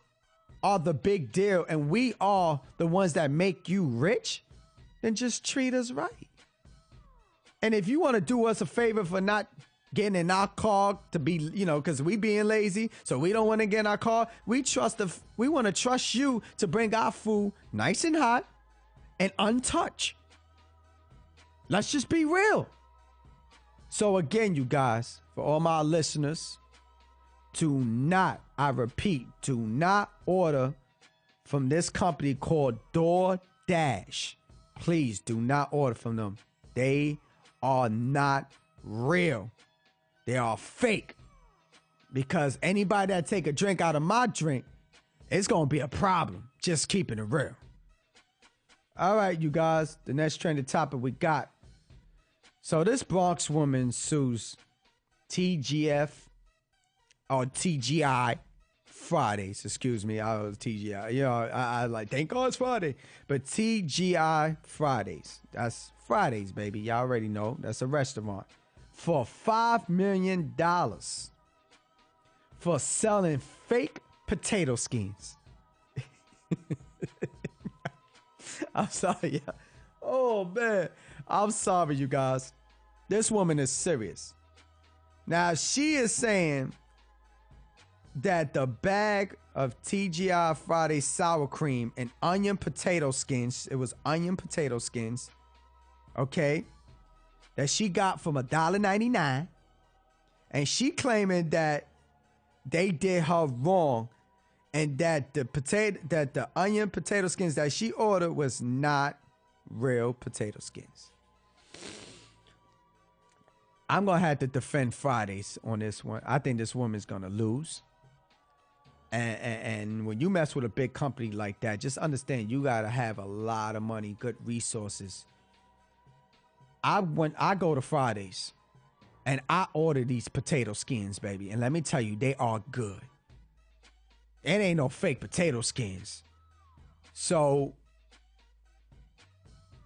are the big deal and we are the ones that make you rich, then just treat us right. And if you want to do us a favor for not getting in our car to be, you know, because we being lazy, so we don't want to get in our car. We want to trust you to bring our food nice and hot and untouched. Let's just be real. So again, you guys, for all my listeners, I repeat, do not order from this company called DoorDash. Please do not order from them. They are not real. They are fake. Because anybody that take a drink out of my drink, it's going to be a problem. Just keeping it real. All right, you guys. The next trending topic we got. So this Bronx woman sues TGI Fridays. Excuse me. I was TGI. You know, I like, thank God it's Friday. But TGI Fridays. That's Fridays, baby. Y'all already know. That's a restaurant. For $5 million for selling fake potato skins. I'm sorry. Yeah. Oh, man. I'm sorry, you guys. This woman is serious. Now, she is saying that the bag of TGI Friday sour cream and onion potato skins, it was onion potato skins, okay, that she got from $1.99, and she claiming that they did her wrong and that the onion potato skins that she ordered was not real potato skins. I'm going to have to defend Fridays on this one. I think this woman's going to lose. And when you mess with a big company like that, just understand you got to have a lot of money, good resources. I go to Fridays and I order these potato skins, baby. And let me tell you, they are good. It ain't no fake potato skins. So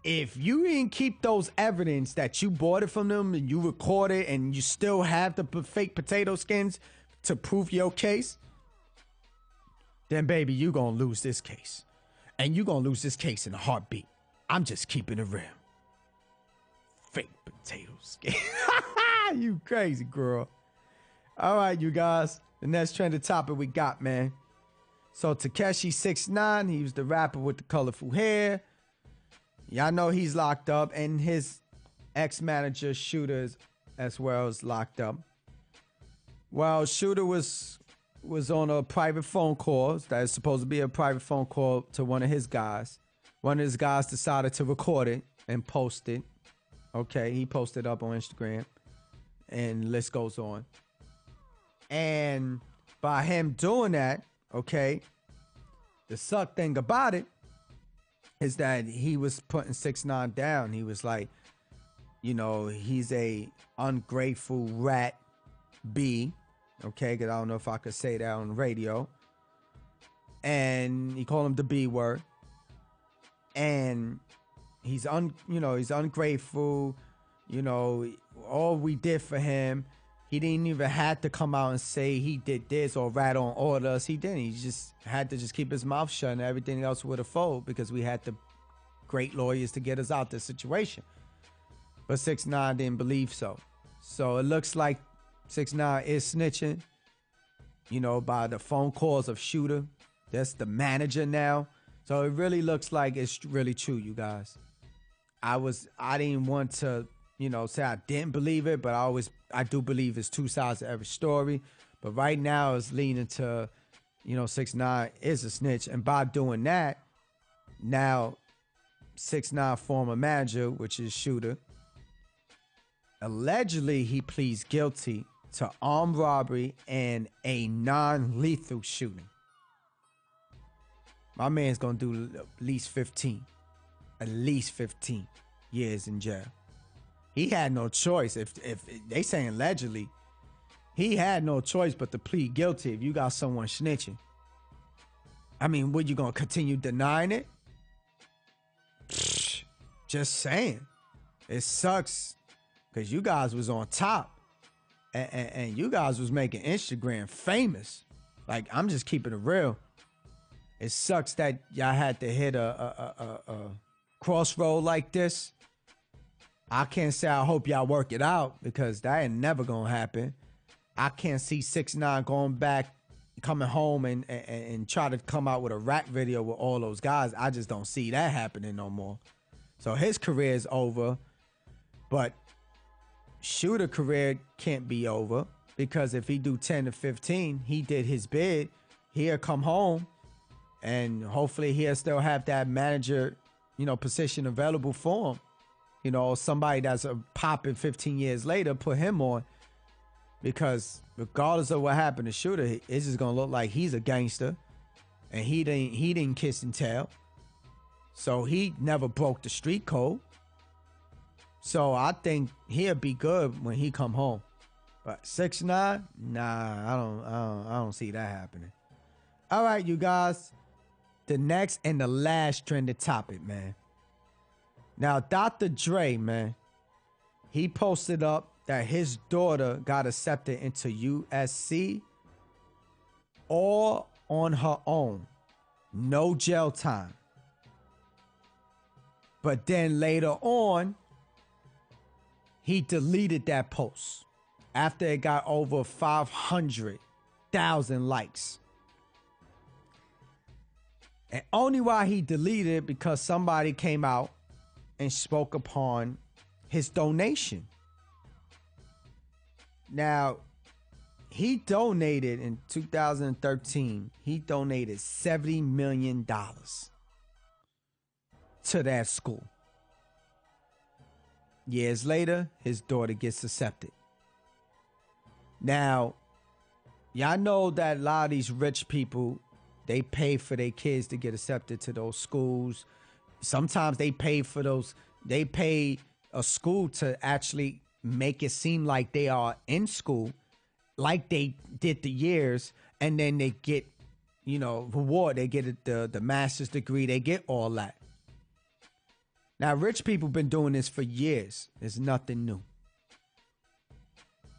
if you didn't keep those evidence that you bought it from them and you record it and you still have the fake potato skins to prove your case, then baby, you gonna lose this case. And you gonna lose this case in a heartbeat. I'm just keeping it real. Fake potato skin. You crazy girl. All right, you guys. The next trending topic we got, man. So Tekashi 6ix9ine, he was the rapper with the colorful hair. Y'all know he's locked up, and his ex-manager Shooter as well is locked up. Well, Shooter was on a private phone call that is supposed to be a private phone call to one of his guys. One of his guys decided to record it and post it. Okay, he posted up on Instagram, and list goes on. And by him doing that, okay, the suck thing about it is that he was putting 6ix9ine down. He was like, you know, he's a ungrateful rat B. Okay, because I don't know if I could say that on the radio. And he called him the B word. And he's ungrateful. You know, all we did for him, He didn't even have to come out and say he did this or rat on orders. He didn't. He just had to just keep his mouth shut and everything else would have folded because we had the great lawyers to get us out this situation. But 6ix9ine didn't believe so. So it looks like 6ix9ine is snitching, you know, by the phone calls of Shooter. That's the manager now. So it really looks like it's really true, you guys. I didn't want to, you know, say I didn't believe it, but I do believe it's two sides to every story. But right now it's leaning to, you know, 6ix9ine is a snitch. And by doing that, now 6ix9ine former manager, which is Shooter, allegedly he pleads guilty to armed robbery and a non-lethal shooting. My man's gonna do at least 15 years in jail. He had no choice. If they saying allegedly, he had no choice but to plead guilty if you got someone snitching. I mean, what, you gonna continue denying it? Just saying. It sucks because you guys was on top and you guys was making Instagram famous. Like, I'm just keeping it real. It sucks that y'all had to hit a crossroad like this. I can't say I hope y'all work it out because that ain't never gonna happen. I can't see 6ix9ine going back, coming home and try to come out with a rap video with all those guys. I just don't see that happening no more. So his career is over, but Shooter career can't be over because if he do 10 to 15, he did his bid. He'll come home and hopefully he'll still have that manager, you know, position available for him. You know, somebody that's a popping 15 years later, put him on, because regardless of what happened to Shooter, it's just gonna look like he's a gangster, and he didn't kiss and tell, so he never broke the street code. So I think he'll be good when he come home. But 6ix9ine, nah, I don't see that happening. All right, you guys, the next and the last trending topic, man. Now, Dr. Dre, man, he posted up that his daughter got accepted into USC all on her own. No jail time. But then later on, he deleted that post after it got over 500,000 likes. And only why he deleted it because somebody came out and spoke upon his donation. Now, he donated in 2013, he donated $70 million to that school. Years later, his daughter gets accepted. Now, y'all know that a lot of these rich people, they pay for their kids to get accepted to those schools. Sometimes they pay a school to actually make it seem like they are in school, like they did the years, and then they get, you know, reward. They get the master's degree. They get all that. Now, rich people been doing this for years. It's nothing new.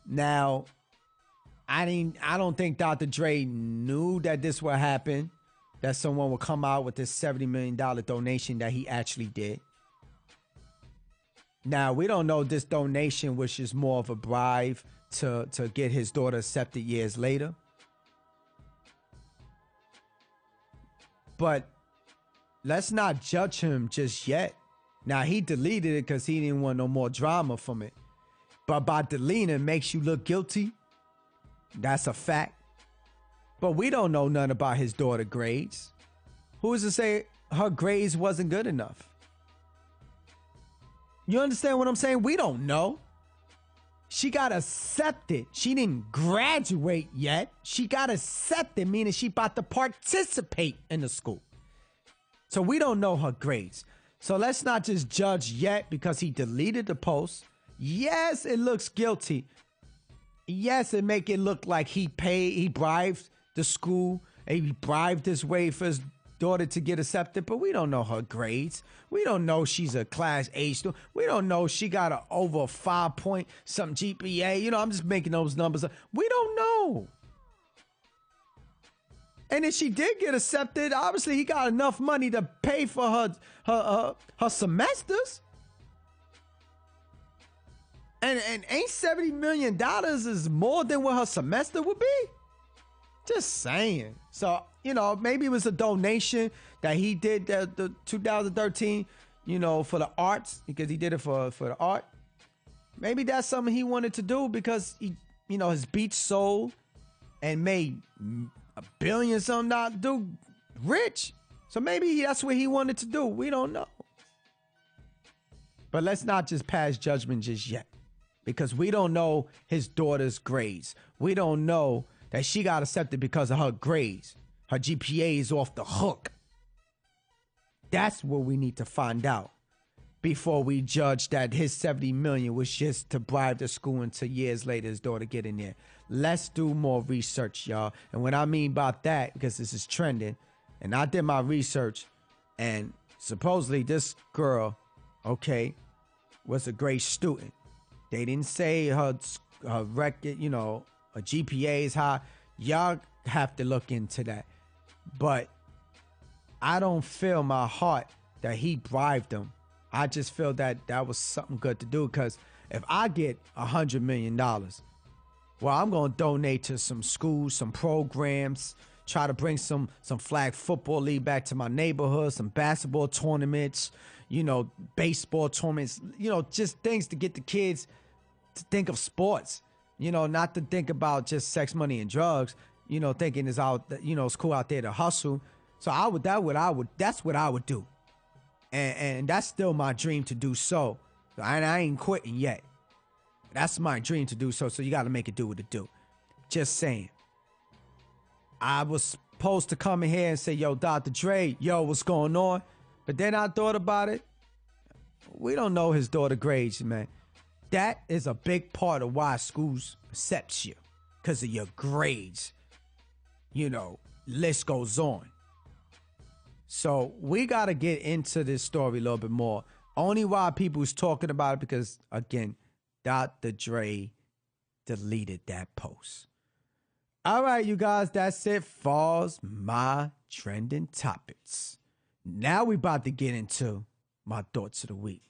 Now, I don't think Dr. Dre knew that this would happen, that someone would come out with this $70 million donation that he actually did. Now, we don't know this donation, which is more of a bribe to get his daughter accepted years later. But let's not judge him just yet. Now, he deleted it because he didn't want no more drama from it. But by deleting it makes you look guilty. That's a fact. But we don't know nothing about his daughter's grades. Who is to say her grades wasn't good enough? You understand what I'm saying? We don't know. She got accepted. She didn't graduate yet. She got accepted, meaning she about to participate in the school. So we don't know her grades. So let's not just judge yet because he deleted the post. Yes, it looks guilty. Yes, it make it look like he bribed the school, and he bribed his way for his daughter to get accepted, but we don't know her grades. We don't know she's a class A student. We don't know she got a over 5 point something GPA. You know, I'm just making those numbers up. We don't know. And if she did get accepted, obviously he got enough money to pay for her semesters. And ain't $70 million is more than what her semester would be? Just saying. So, you know, maybe it was a donation that he did the 2013, you know, for the arts, because he did it for the art. Maybe that's something he wanted to do because he, you know, his beats sold and made $1 billion something not do rich. So maybe that's what he wanted to do. We don't know. But let's not just pass judgment just yet, because we don't know his daughter's grades. We don't know that she got accepted because of her grades. Her GPA is off the hook. That's what we need to find out before we judge that his $70 million was just to bribe the school until years later his daughter get in there. Let's do more research, y'all. And what I mean by that, because this is trending, and I did my research, and supposedly this girl, okay, was a great student. They didn't say her record, you know, her GPA is high. Y'all have to look into that. But I don't feel my heart that he bribed them. I just feel that that was something good to do, because if I get $100 million, well, I'm going to donate to some schools, some programs, try to bring some flag football league back to my neighborhood, some basketball tournaments, you know, baseball tournaments, you know, just things to get the kids to think of sports, you know, not to think about just sex, money, and drugs, you know, thinking it's out, you know, it's cool out there to hustle. So that's what I would do. And that's still my dream to do so. I ain't quitting yet. That's my dream to do so. So you got to make it do what it do. Just saying. I was supposed to come in here and say, yo, Dr. Dre, yo, what's going on? But then I thought about it. We don't know his daughter grades, man. That is a big part of why schools accept you, because of your grades. You know, list goes on. So we got to get into this story a little bit more. Only why people's talking about it because, again, Dr. Dre deleted that post. All right, you guys, that's it for my trending topics. Now we about to get into my thoughts of the week.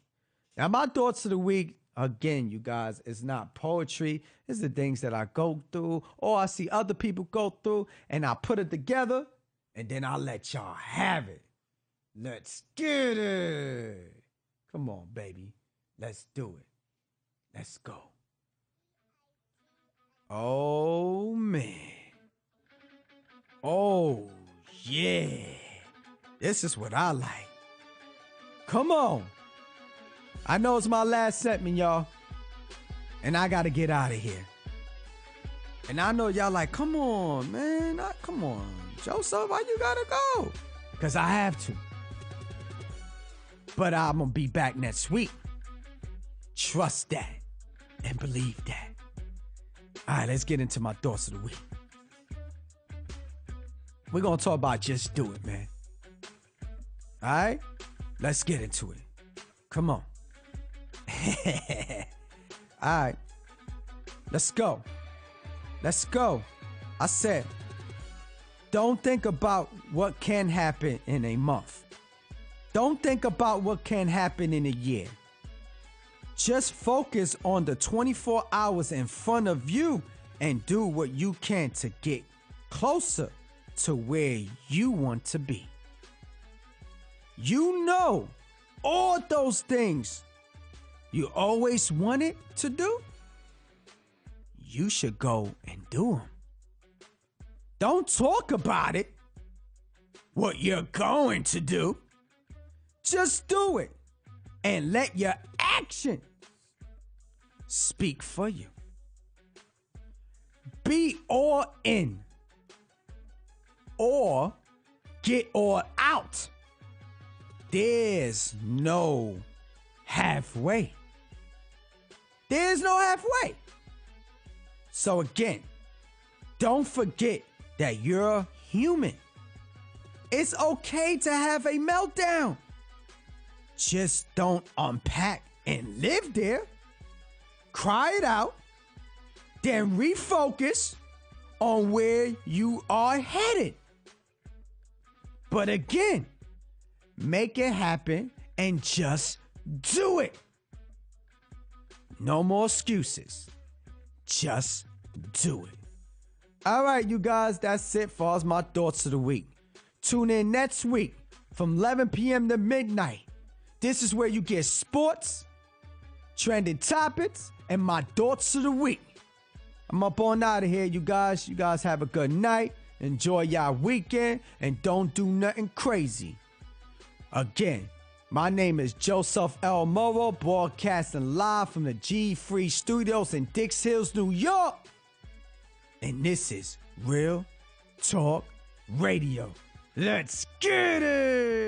Now, my thoughts of the week, again, you guys, is not poetry. It's the things that I go through or I see other people go through, and I put it together, and then I'll let y'all have it. Let's get it. Come on, baby. Let's do it. Let's go. Oh, man. Oh, yeah. This is what I like. Come on. I know it's my last segment, y'all. And I got to get out of here. And I know y'all like, come on, man. Come on. Joseph, why you got to go? Because I have to. But I'm going to be back next week. Trust that and believe that. All right, let's get into my thoughts of the week. We're going to talk about Just Do It, man. All right? Let's get into it. Come on. All right. Let's go. Let's go. I said, don't think about what can happen in a month. Don't think about what can happen in a year. Just focus on the 24 hours in front of you and do what you can to get closer to where you want to be. You know all those things you always wanted to do. You should go and do them. Don't talk about it, what you're going to do. Just do it and let your action speak for you. Be all in or get all out. There's no halfway. There's no halfway. So again, don't forget that you're human. It's okay to have a meltdown. Just don't unpack and live there. Cry it out, then refocus on where you are headed. But again, make it happen and just do it. No more excuses. Just do it. All right, you guys, that's it for us, my thoughts of the week. Tune in next week from 11 p.m. to midnight. This is where you get sports, trending topics, and my thoughts of the week. I'm up on out of here, you guys. You guys have a good night. Enjoy y'all weekend and don't do nothing crazy. Again, my name is Joseph L. Morrow, broadcasting live from the G Free Studios in Dix Hills, New York. And this is Real Talk Radio. Let's get it!